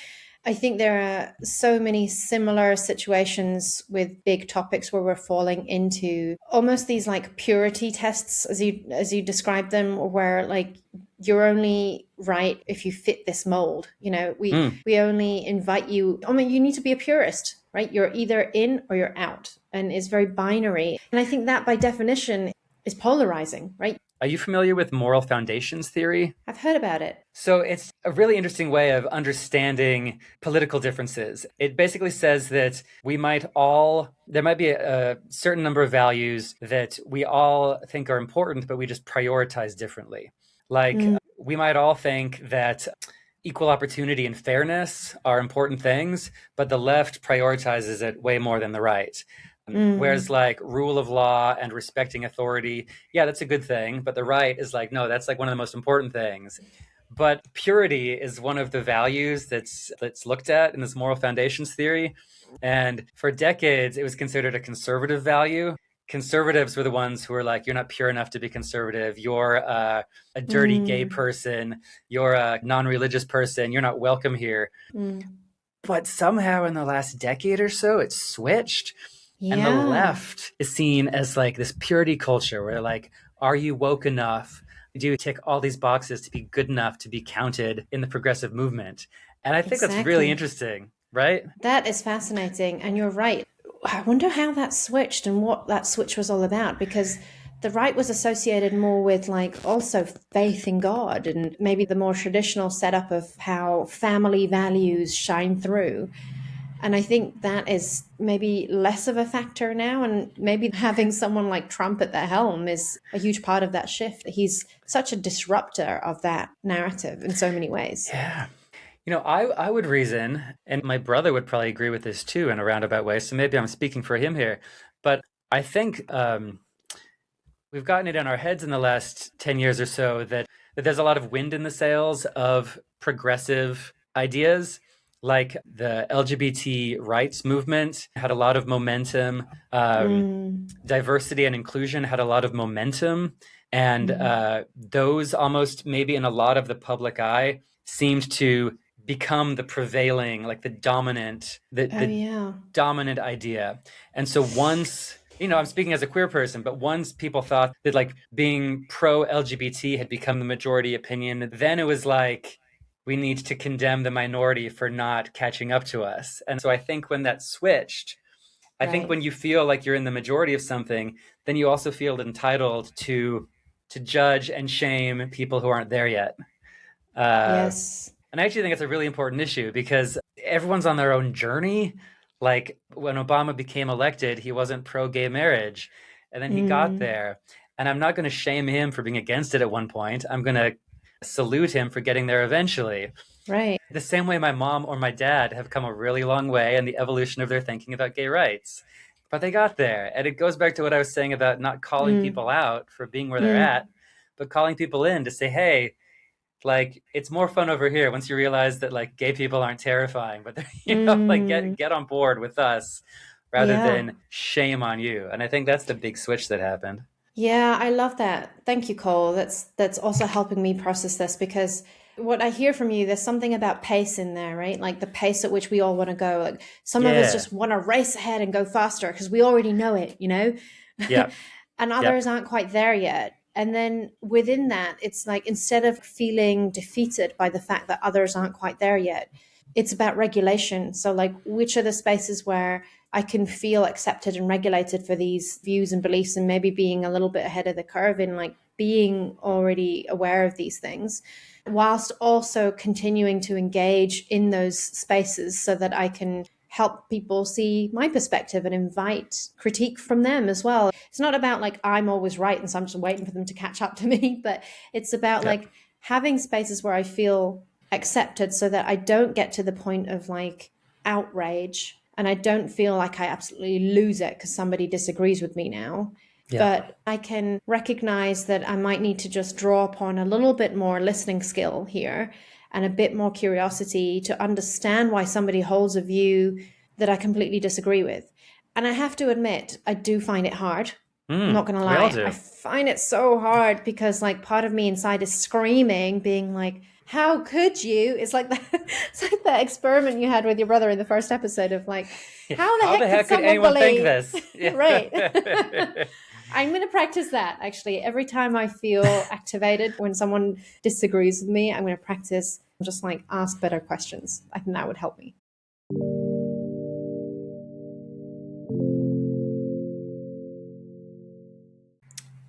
I think there are so many similar situations with big topics where we're falling into almost these like purity tests, as you described them, where like you're only right if you fit this mold. We only invite you. I mean, you need to be a purist, right? You're either in or you're out, and it's very binary. And I think that by definition is polarizing, right? Are you familiar with moral foundations theory? I've heard about it. So it's a really interesting way of understanding political differences. It basically says that there might be a certain number of values that we all think are important, but we just prioritize differently. Like we might all think that equal opportunity and fairness are important things, but the left prioritizes it way more than the right. Whereas like rule of law and respecting authority, yeah, that's a good thing. But the right is like, no, that's like one of the most important things. But purity is one of the values that's looked at in this moral foundations theory. And for decades, it was considered a conservative value. Conservatives were the ones who were like, you're not pure enough to be conservative. You're a dirty gay person. You're a non-religious person. You're not welcome here. But somehow in the last decade or so, it's switched. Yeah. And the left is seen as like this purity culture where like, are you woke enough? Do you tick all these boxes to be good enough to be counted in the progressive movement? And I think that's really interesting, right? That is fascinating. And you're right. I wonder how that switched and what that switch was all about, because the right was associated more with like also faith in God and maybe the more traditional setup of how family values shine through. And I think that is maybe less of a factor now. And maybe having someone like Trump at the helm is a huge part of that shift. He's such a disruptor of that narrative in so many ways. Yeah. I would reason, and my brother would probably agree with this too in a roundabout way, so maybe I'm speaking for him here, but I think we've gotten it in our heads in the last 10 years or so that there's a lot of wind in the sails of progressive ideas. Like the LGBT rights movement had a lot of momentum. Diversity and inclusion had a lot of momentum. And those almost maybe in a lot of the public eye seemed to become the prevailing, like the dominant, dominant idea. And so once, I'm speaking as a queer person, but once people thought that like being pro-LGBT had become the majority opinion, then it was like, we need to condemn the minority for not catching up to us. And so I think when that switched, I think when you feel like you're in the majority of something, then you also feel entitled to judge and shame people who aren't there yet. Yes. And I actually think it's a really important issue because everyone's on their own journey. Like when Obama became elected, he wasn't pro-gay marriage. And then he got there. And I'm not going to shame him for being against it at one point. I'm going to salute him for getting there eventually. Right. The same way my mom or my dad have come a really long way in the evolution of their thinking about gay rights. But they got there. And it goes back to what I was saying about not calling Mm, people out for being where they're mm, at, but calling people in to say, hey, like it's more fun over here once you realize that like gay people aren't terrifying, but like mm. get on board with us rather Yeah. than shame on you. And I think that's the big switch that happened. Yeah, I love that. Thank you, Cole. That's also helping me process this because what I hear from you, there's something about pace in there, right? Like the pace at which we all want to go. Like some of us Yeah. just want to race ahead and go faster because we already know it, you know? Yep. And Yep. others aren't quite there yet. And then within that, it's like instead of feeling defeated by the fact that others aren't quite there yet, it's about regulation. So, like, which are the spaces where I can feel accepted and regulated for these views and beliefs, and maybe being a little bit ahead of the curve in like being already aware of these things, whilst also continuing to engage in those spaces so that I can help people see my perspective and invite critique from them as well. It's not about like I'm always right and so I'm just waiting for them to catch up to me, but it's about Yep. like having spaces where I feel accepted so that I don't get to the point of like outrage and I don't feel like I absolutely lose it because somebody disagrees with me now. Yep. But I can recognize that I might need to just draw upon a little bit more listening skill here and a bit more curiosity to understand why somebody holds a view that I completely disagree with. And I have to admit, I do find it hard. I'm not going to We all lie. I do. find it so hard because like part of me inside is screaming, being like, how could you? It's like that, it's like that experiment you had with your brother in the first episode of like, how the How the heck could heck could someone anyone think believe? this? Right. Yeah. I'm going to practice that actually. Every time I feel activated when someone disagrees with me, I'm going to practice just like ask better questions. I think that would help me.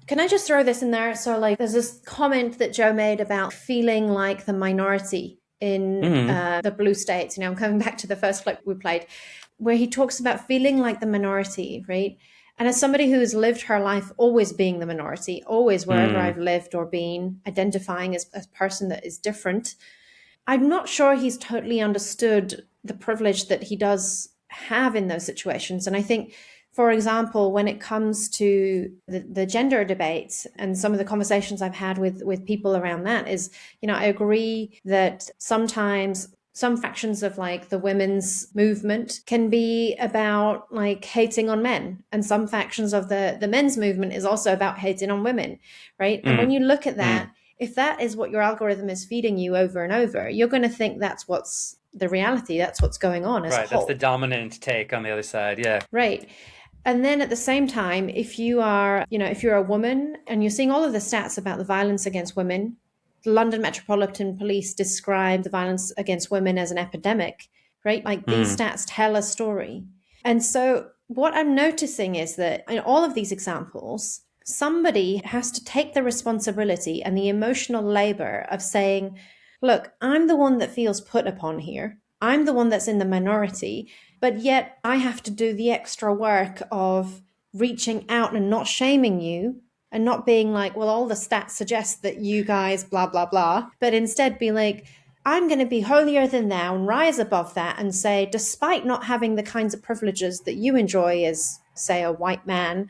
Can I just throw this in there? So, like, there's this comment that Joe made about feeling like the minority in Mhm. the blue states. You know, I'm coming back to the first clip we played, where he talks about feeling like the minority, right? And as somebody who has lived her life always being the minority, always wherever Mm. I've lived or been, identifying as a person that is different, I'm not sure he's totally understood the privilege that he does have in those situations. And I think, for example, when it comes to the gender debates and some of the conversations I've had with people around that is, you know, I agree that sometimes some factions of like the women's movement can be about like hating on men, and some factions of the men's movement is also about hating on women, right? And when Mm. you look at Mm. that, if that is what your algorithm is feeding you over and over, you're going to think that's what's the reality, that's what's going on as a Right. That's the whole. dominant take on the other side. Yeah. Right. And then at the same time, if you are, you know, if you're a woman and you're seeing all of the stats about the violence against women, the London Metropolitan Police describe the violence against women as an epidemic, right? Like these Mm. stats tell a story. And so what I'm noticing is that in all of these examples, somebody has to take the responsibility and the emotional labor of saying, look, I'm the one that feels put upon here. I'm the one that's in the minority, but yet I have to do the extra work of reaching out and not shaming you and not being like, well, all the stats suggest that you guys, blah, blah, blah, but instead be like, I'm going to be holier than thou and rise above that and say, despite not having the kinds of privileges that you enjoy as, say, a white man.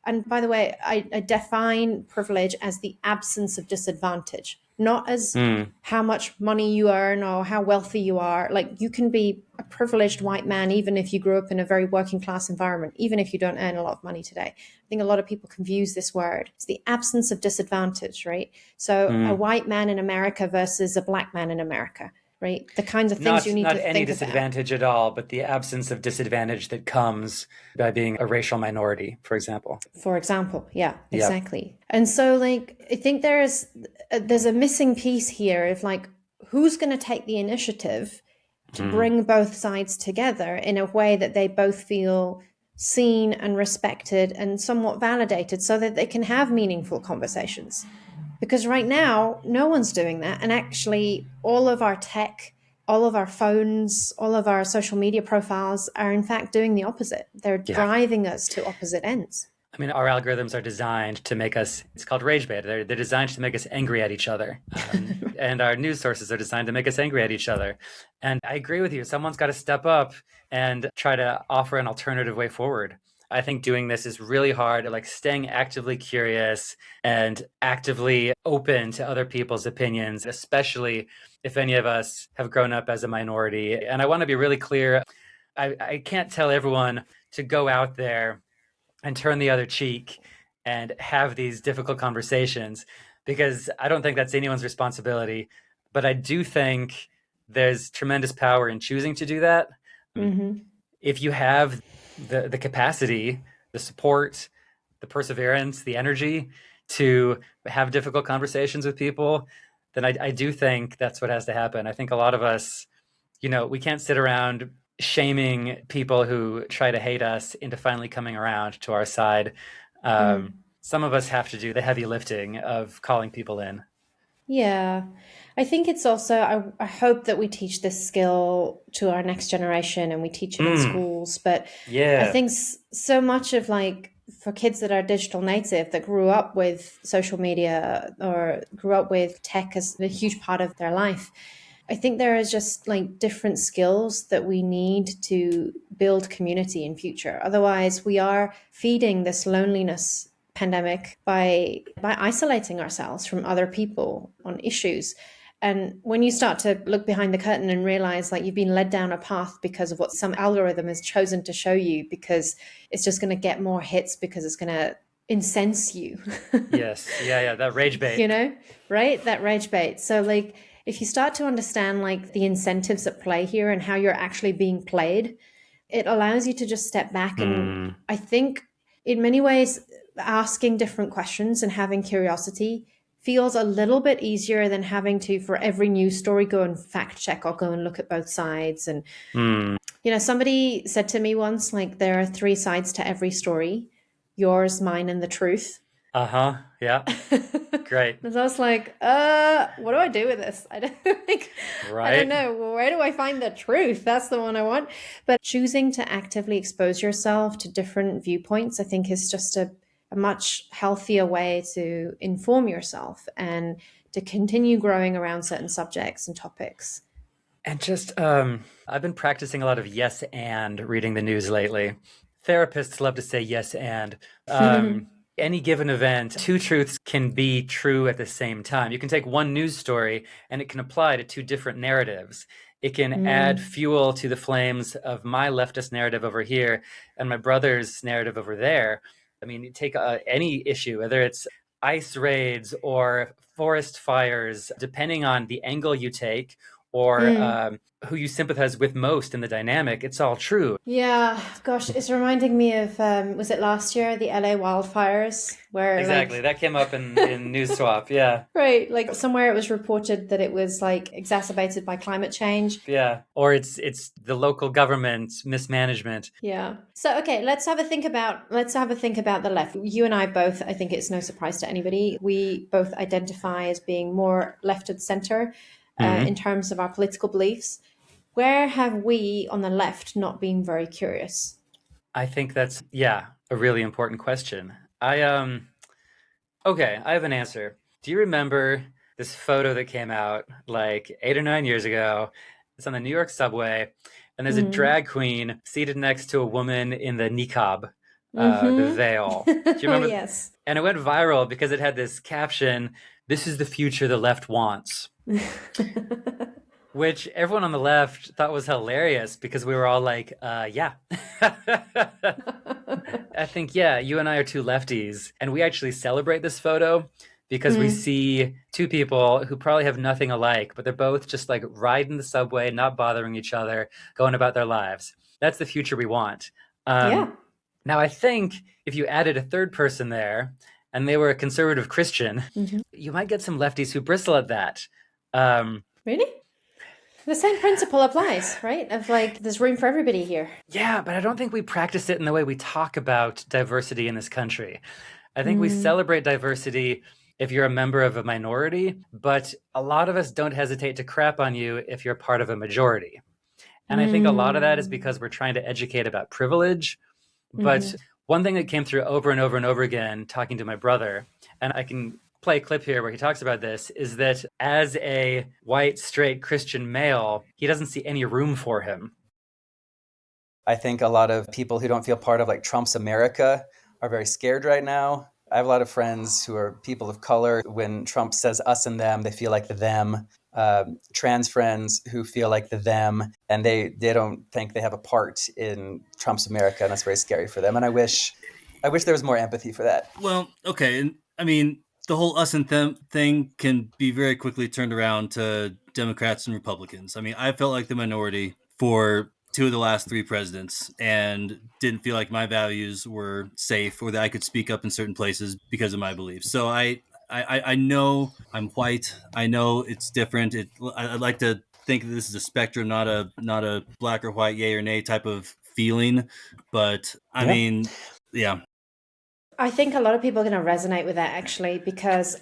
And by the way, I define privilege as the absence of disadvantage, not as Mm. how much money you earn or how wealthy you are. Like you can be a privileged white man even if you grew up in a very working class environment, even if you don't earn a lot of money today. I think a lot of people confuse this word. It's the absence of disadvantage, right? So a Mm. white man in America versus a black man in America, right? The kinds of things you need Not to any think about. disadvantage at all, but the absence of disadvantage that comes by being a racial minority, for example. For example, yeah, Yep. exactly. And so like I think there's a missing piece here of like who's going to take the initiative to Mm. bring both sides together in a way that they both feel seen and respected and somewhat validated so that they can have meaningful conversations. Because right now, no one's doing that. And actually, all of our tech, all of our phones, all of our social media profiles are in fact doing the opposite. They're Yeah. driving us to opposite ends. I mean, our algorithms are designed to make us, it's called rage bait. They're designed to make us angry at each other. And our news sources are designed to make us angry at each other. And I agree with you. Someone's got to step up and try to offer an alternative way forward. I think doing this is really hard, like staying actively curious and actively open to other people's opinions, especially if any of us have grown up as a minority. And I want to be really clear. I can't tell everyone to go out there and turn the other cheek and have these difficult conversations, because I don't think that's anyone's responsibility. But I do think there's tremendous power in choosing to do that. Mm-hmm. If you have the capacity, the support, the perseverance, the energy to have difficult conversations with people, then I do think that's what has to happen. I think a lot of us, we can't sit around shaming people who try to hate us into finally coming around to our side. Some of us have to do the heavy lifting of calling people in. Yeah. I think it's also, I hope that we teach this skill to our next generation and we teach it in schools. But I Yeah. think so much of like, for kids that are digital native that grew up with social media or grew up with tech as a huge part of their life, I think there is just like different skills that we need to build community in future. Otherwise, we are feeding this loneliness pandemic by isolating ourselves from other people on issues. And when you start to look behind the curtain and realize like you've been led down a path because of what some algorithm has chosen to show you, because it's just going to get more hits because it's going to incense you. Yes. Yeah. That rage bait. Right? That rage bait. So like, if you start to understand like the incentives at play here and how you're actually being played, it allows you to just step back. And I think in many ways, asking different questions and having curiosity feels a little bit easier than having to, for every news story, go and fact check or go and look at both sides. And, somebody said to me once, like, there are three sides to every story: yours, mine, and the truth. Yeah. Great. And so I was like, what do I do with this? I don't I don't know. Well, where do I find the truth? That's the one I want. But choosing to actively expose yourself to different viewpoints, I think, is just a much healthier way to inform yourself and to continue growing around certain subjects and topics. And just, I've been practicing a lot of yes and reading the news lately. Therapists love to say yes and. Any given event, two truths can be true at the same time. You can take one news story and it can apply to two different narratives. It can add fuel to the flames of my leftist narrative over here and my brother's narrative over there. I mean, you take any issue, whether it's ice raids or forest fires, depending on the angle you take or who you sympathize with most in the dynamic, it's all true. Yeah, gosh, it's reminding me of, was it last year, the LA wildfires? Where exactly, that came up in News Swap, yeah. Right, like somewhere it was reported that it was like exacerbated by climate change. Yeah, or it's the local government mismanagement. Yeah. So, okay, let's have a think about the left. You and I both, I think it's no surprise to anybody, we both identify as being more left of center in terms of our political beliefs. Where have we on the left not been very curious? I think that's, a really important question. Okay, I have an answer. Do you remember this photo that came out like 8 or 9 years ago? It's on the New York subway, and there's a drag queen seated next to a woman in the niqab, the veil. Do you remember? Yes. And it went viral because it had this caption, "This is the future the left wants." Which everyone on the left thought was hilarious because we were all like, yeah. I think, you and I are two lefties, and we actually celebrate this photo because we see two people who probably have nothing alike, but they're both just like riding the subway, not bothering each other, going about their lives. That's the future we want. Now, I think if you added a third person there and they were a conservative Christian, you might get some lefties who bristle at that. Really? The same principle applies, right? Of like, there's room for everybody here. Yeah, but I don't think we practice it in the way we talk about diversity in this country. I think we celebrate diversity if you're a member of a minority, but a lot of us don't hesitate to crap on you if you're part of a majority. And I think a lot of that is because we're trying to educate about privilege. But One thing that came through over and over and over again talking to my brother, and I can play a clip here where he talks about this, is that as a white, straight Christian male, he doesn't see any room for him. I think a lot of people who don't feel part of like Trump's America are very scared right now. I have a lot of friends who are people of color. When Trump says us and them, they feel like the them. Trans friends who feel like the them, and they don't think they have a part in Trump's America, and that's very scary for them. And I wish there was more empathy for that. Well, okay. And I mean, the whole us and them thing can be very quickly turned around to Democrats and Republicans. I mean, I felt like the minority for 2 of the last 3 presidents and didn't feel like my values were safe or that I could speak up in certain places because of my beliefs. So I know I'm white. I know it's different. I'd like to think that this is a spectrum, not a black or white, yay or nay type of feeling. But I mean, yeah. I think a lot of people are going to resonate with that, actually, because,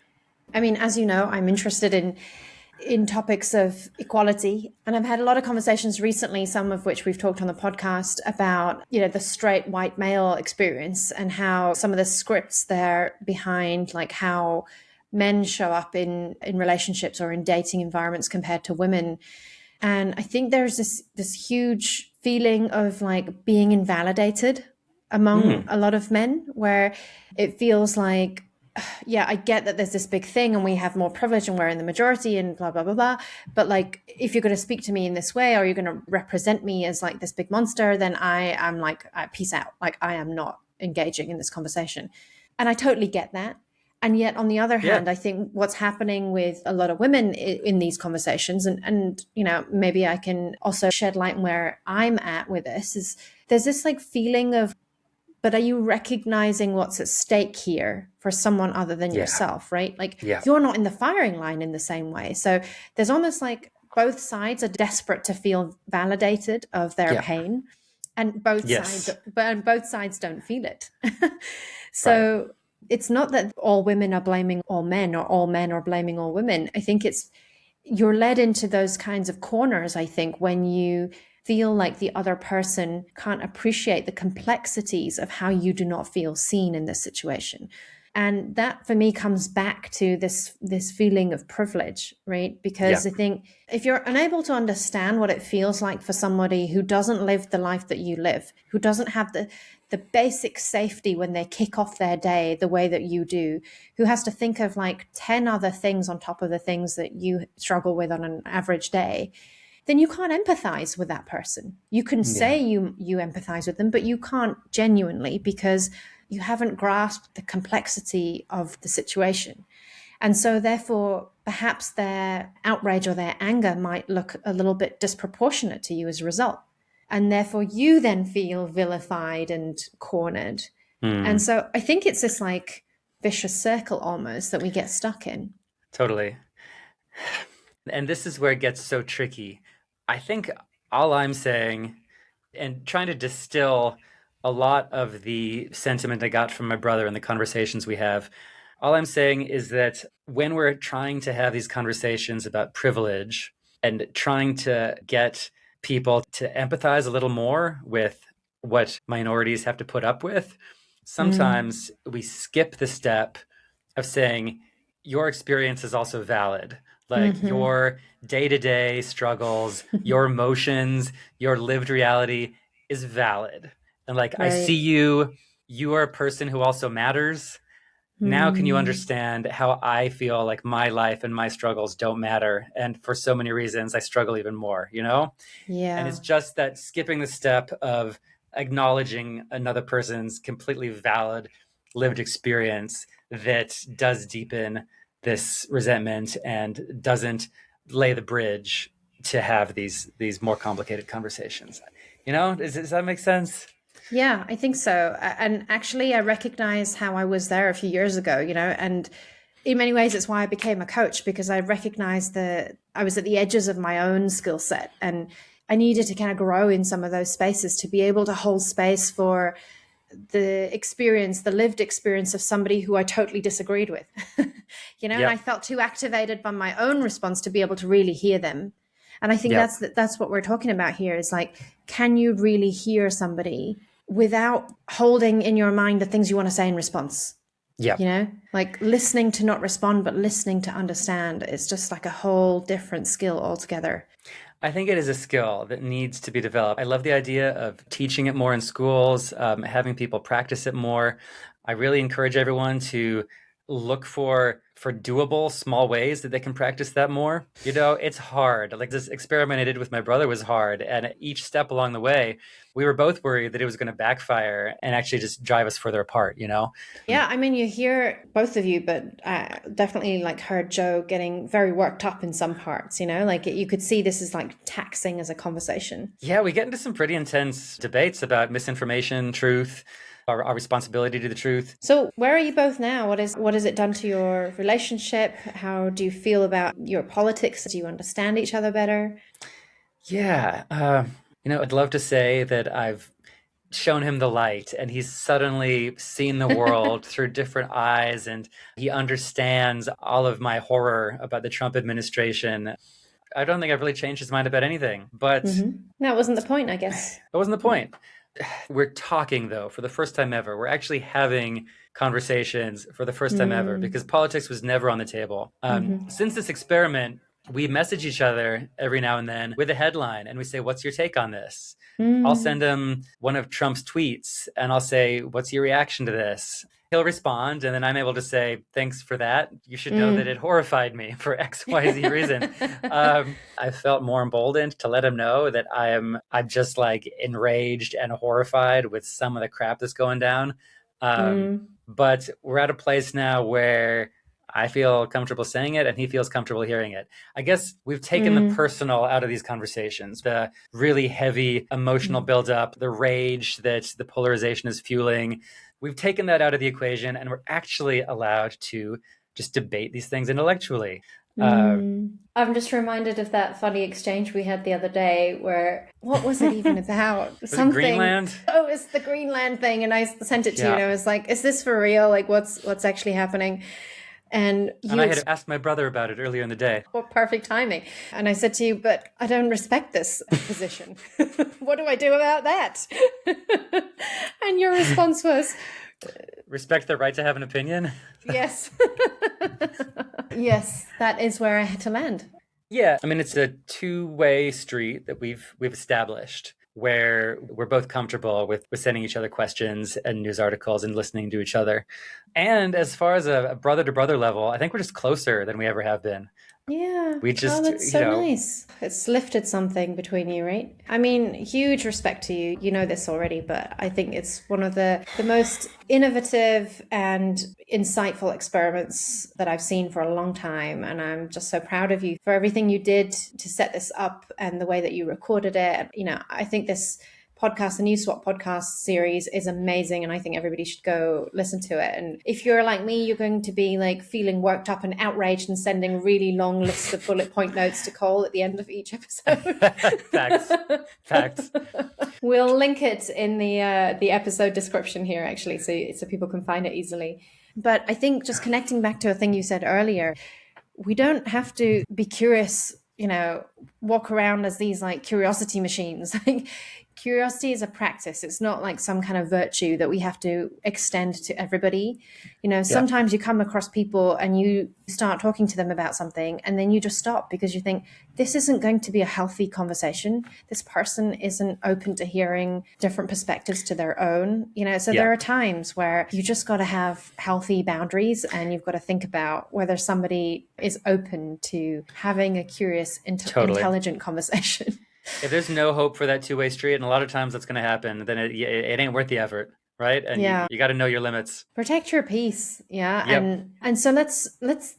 I mean, as you know, I'm interested in topics of equality. And I've had a lot of conversations recently, some of which we've talked on the podcast about, the straight white male experience and how some of the scripts there behind, like how men show up in relationships or in dating environments compared to women. And I think there's this huge feeling of like being invalidated among a lot of men, where it feels like, yeah, I get that there's this big thing and we have more privilege and we're in the majority and blah, blah, blah, blah. But like, if you're going to speak to me in this way, or you're going to represent me as like this big monster, then I am like, peace out. Like, I am not engaging in this conversation. And I totally get that. And yet, on the other hand, I think what's happening with a lot of women in these conversations, and maybe I can also shed light on where I'm at with this, is there's this like feeling of, but are you recognizing what's at stake here for someone other than yourself, right? Like you're not in the firing line in the same way. So there's almost like both sides are desperate to feel validated of their pain, and both sides don't feel it. So it's not that all women are blaming all men or all men are blaming all women. I think you're led into those kinds of corners, I think, when you feel like the other person can't appreciate the complexities of how you do not feel seen in this situation. And that for me comes back to this feeling of privilege, right? Because I think if you're unable to understand what it feels like for somebody who doesn't live the life that you live, who doesn't have the basic safety when they kick off their day the way that you do, who has to think of like 10 other things on top of the things that you struggle with on an average day, then you can't empathize with that person. You can say you empathize with them, but you can't genuinely, because you haven't grasped the complexity of the situation. And so therefore, perhaps their outrage or their anger might look a little bit disproportionate to you as a result. And therefore you then feel vilified and cornered. And so I think it's this like vicious circle almost that we get stuck in. Totally. And this is where it gets so tricky. I think all I'm saying, and trying to distill a lot of the sentiment I got from my brother in the conversations we have, all I'm saying is that when we're trying to have these conversations about privilege and trying to get people to empathize a little more with what minorities have to put up with, sometimes we skip the step of saying, your experience is also valid. Like your day-to-day struggles, your emotions, your lived reality is valid. And like, I see you are a person who also matters. Now, can you understand how I feel like my life and my struggles don't matter? And for so many reasons, I struggle even more, Yeah. And it's just that skipping the step of acknowledging another person's completely valid lived experience that does deepen this resentment and doesn't lay the bridge to have these more complicated conversations. Does that make sense? Yeah, I think so. And actually, I recognize how I was there a few years ago, and in many ways, it's why I became a coach, because I recognized that I was at the edges of my own skill set and I needed to kind of grow in some of those spaces to be able to hold space for the experience, the lived experience of somebody who I totally disagreed with, and I felt too activated by my own response to be able to really hear them. And I think that's what we're talking about here is like, can you really hear somebody without holding in your mind the things you want to say in response. Yeah. You know, like listening to not respond, but listening to understand. It's just like a whole different skill altogether. I think it is a skill that needs to be developed. I love the idea of teaching it more in schools, having people practice it more. I really encourage everyone to look for doable small ways that they can practice that more. You know, it's hard. Like this experiment I did with my brother was hard. And each step along the way, we were both worried that it was going to backfire and actually just drive us further apart, you know? Yeah, I mean, you hear both of you, but I definitely like heard Joe getting very worked up in some parts, you know, like you could see this is like taxing as a conversation. Yeah, we get into some pretty intense debates about misinformation, truth, our responsibility to the truth. So where are you both now? What has it done to your relationship? How do you feel about your politics? Do you understand each other better? Yeah, you know, I'd love to say that I've shown him the light and he's suddenly seen the world through different eyes and he understands all of my horror about the Trump administration. I don't think I've really changed his mind about anything, but That wasn't the point, I guess. that wasn't the point. We're talking, though, for the first time ever. We're actually having conversations for the first time ever because politics was never on the table. Since this experiment, we message each other every now and then with a headline and we say, what's your take on this? I'll send him one of Trump's tweets and I'll say, what's your reaction to this? He'll respond and then I'm able to say, thanks for that. You should know that it horrified me for X, Y, Z reason. I felt more emboldened to let him know that I'm just like enraged and horrified with some of the crap that's going down. But we're at a place now where I feel comfortable saying it and he feels comfortable hearing it. I guess we've taken the personal out of these conversations, the really heavy emotional buildup, the rage that the polarization is fueling. We've taken that out of the equation and we're actually allowed to just debate these things intellectually. I'm just reminded of that funny exchange we had the other day where, what was it even about? Was it Greenland? Oh, it's the Greenland thing. And I sent it to you and I was like, is this for real? Like what's actually happening? And I had asked my brother about it earlier in the day. What perfect timing. And I said to you, but I don't respect this position. What do I do about that? And your response was, respect the right to have an opinion? Yes. Yes, that is where I had to land. Yeah, I mean, it's a two-way street that we've established where we're both comfortable with sending each other questions and news articles and listening to each other. And as far as a brother-to-brother level, I think we're just closer than we ever have been. Yeah. We just, that's so nice. It's lifted something between you, right? I mean, huge respect to you. You know this already, but I think it's one of the most innovative and insightful experiments that I've seen for a long time. And I'm just so proud of you for everything you did to set this up and the way that you recorded it. You know, I think this podcast, the New Swap podcast series is amazing. And I think everybody should go listen to it. And if you're like me, you're going to be like feeling worked up and outraged and sending really long lists of bullet point notes to Cole at the end of each episode. Facts. We'll link it in the episode description here, actually, so people can find it easily. But I think just connecting back to a thing you said earlier, we don't have to be curious, you know, walk around as these like curiosity machines. Like curiosity is a practice. It's not like some kind of virtue that we have to extend to everybody. You know, sometimes you come across people and you start talking to them about something and then you just stop because you think this isn't going to be a healthy conversation. This person isn't open to hearing different perspectives to their own, you know, so there are times where you just got to have healthy boundaries and you've got to think about whether somebody is open to having a curious, intelligent conversation. If there's no hope for that two-way street, and a lot of times that's going to happen, then it ain't worth the effort, right? And you got to know your limits. Protect your peace, And so let's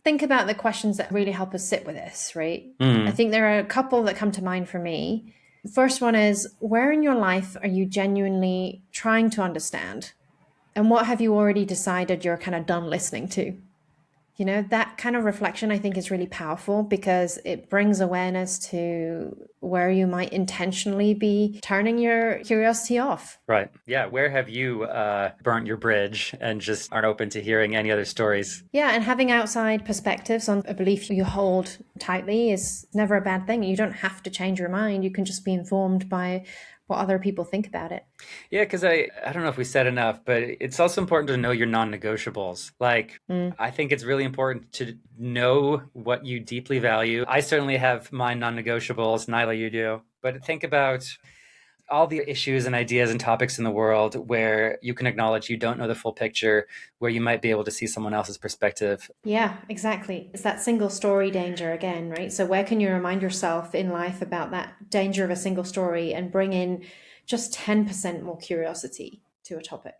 think about the questions that really help us sit with this, right? I think there are a couple that come to mind for me. The first one is, where in your life are you genuinely trying to understand? And what have you already decided you're kind of done listening to? You know, that kind of reflection, I think, is really powerful because it brings awareness to where you might intentionally be turning your curiosity off. Right. Yeah. Where have you burnt your bridge and just aren't open to hearing any other stories? Yeah. And having outside perspectives on a belief you hold tightly is never a bad thing. You don't have to change your mind. You can just be informed by what other people think about it. Yeah, because I don't know if we said enough, but it's also important to know your non-negotiables. Like, I think it's really important to know what you deeply value. I certainly have my non-negotiables. Nyla, you do. But think about all the issues and ideas and topics in the world where you can acknowledge you don't know the full picture, where you might be able to see someone else's perspective. Yeah, exactly. It's that single story danger again, right? So where can you remind yourself in life about that danger of a single story and bring in just 10% more curiosity to a topic?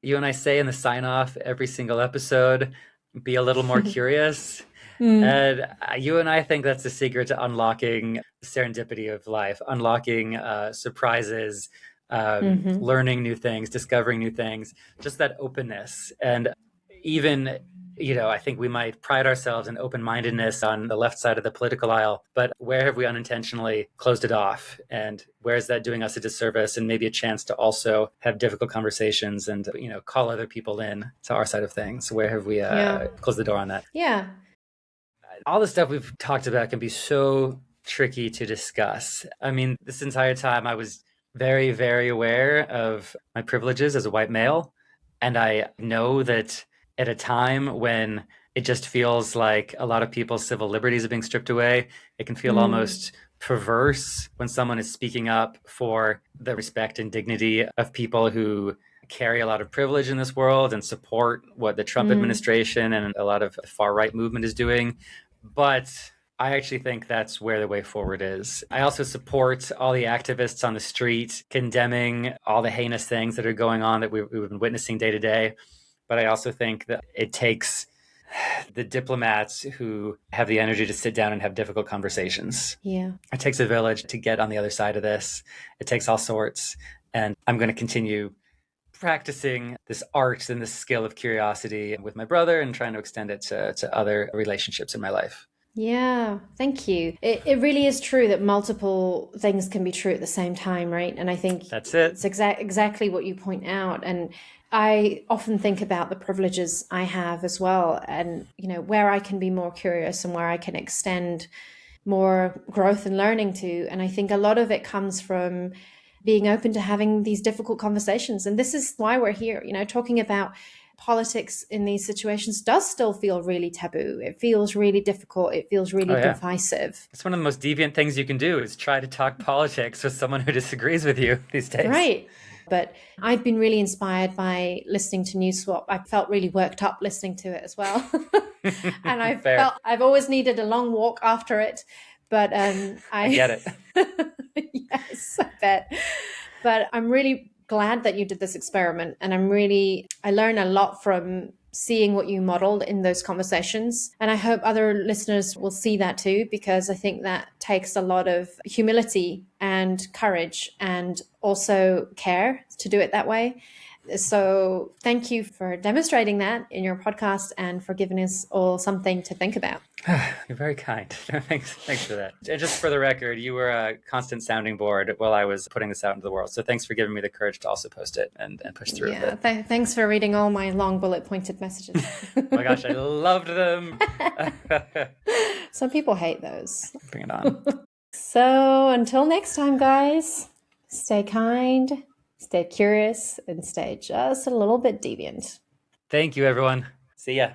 You and I say in the sign off every single episode, be a little more curious. And you and I think that's the secret to unlocking serendipity of life, unlocking surprises, learning new things, discovering new things, just that openness. And even, I think we might pride ourselves in open-mindedness on the left side of the political aisle, but where have we unintentionally closed it off? And where is that doing us a disservice and maybe a chance to also have difficult conversations and, call other people in to our side of things? Where have we closed the door on that? Yeah. All the stuff we've talked about can be so tricky to discuss. I mean, this entire time I was very, very aware of my privileges as a white male. And I know that at a time when it just feels like a lot of people's civil liberties are being stripped away, it can feel almost perverse when someone is speaking up for the respect and dignity of people who carry a lot of privilege in this world and support what the Trump administration and a lot of far-right movement is doing. But I actually think that's where the way forward is. I also support all the activists on the street condemning all the heinous things that are going on that we've been witnessing day to day. But I also think that it takes the diplomats who have the energy to sit down and have difficult conversations. Yeah. It takes a village to get on the other side of this. It takes all sorts. And I'm going to continue practicing this art and this skill of curiosity with my brother and trying to extend it to other relationships in my life. Yeah, thank you. It really is true that multiple things can be true at the same time, right? And I think that's it. It's exactly what you point out. And I often think about the privileges I have as well, and where I can be more curious and where I can extend more growth and learning to. And I think a lot of it comes from being open to having these difficult conversations. And this is why we're here, talking about politics in these situations does still feel really taboo. It feels really difficult. It feels really divisive. It's one of the most deviant things you can do is try to talk politics with someone who disagrees with you these days. Right. But I've been really inspired by listening to News Swap. I felt really worked up listening to it as well. And I've always needed a long walk after it. But I get it. Yes, I bet. But I'm really glad that you did this experiment. And I learned a lot from seeing what you modeled in those conversations. And I hope other listeners will see that too, because I think that takes a lot of humility and courage and also care to do it that way. So thank you for demonstrating that in your podcast and for giving us all something to think about. You're very kind. Thanks for that. And just for the record, you were a constant sounding board while I was putting this out into the world. So thanks for giving me the courage to also post it and push through Yeah, it. Thanks for reading all my long bullet pointed messages. Oh my gosh, I loved them. Some people hate those. Bring it on. So until next time, guys, stay kind, stay curious, and stay just a little bit deviant. Thank you, everyone. See ya.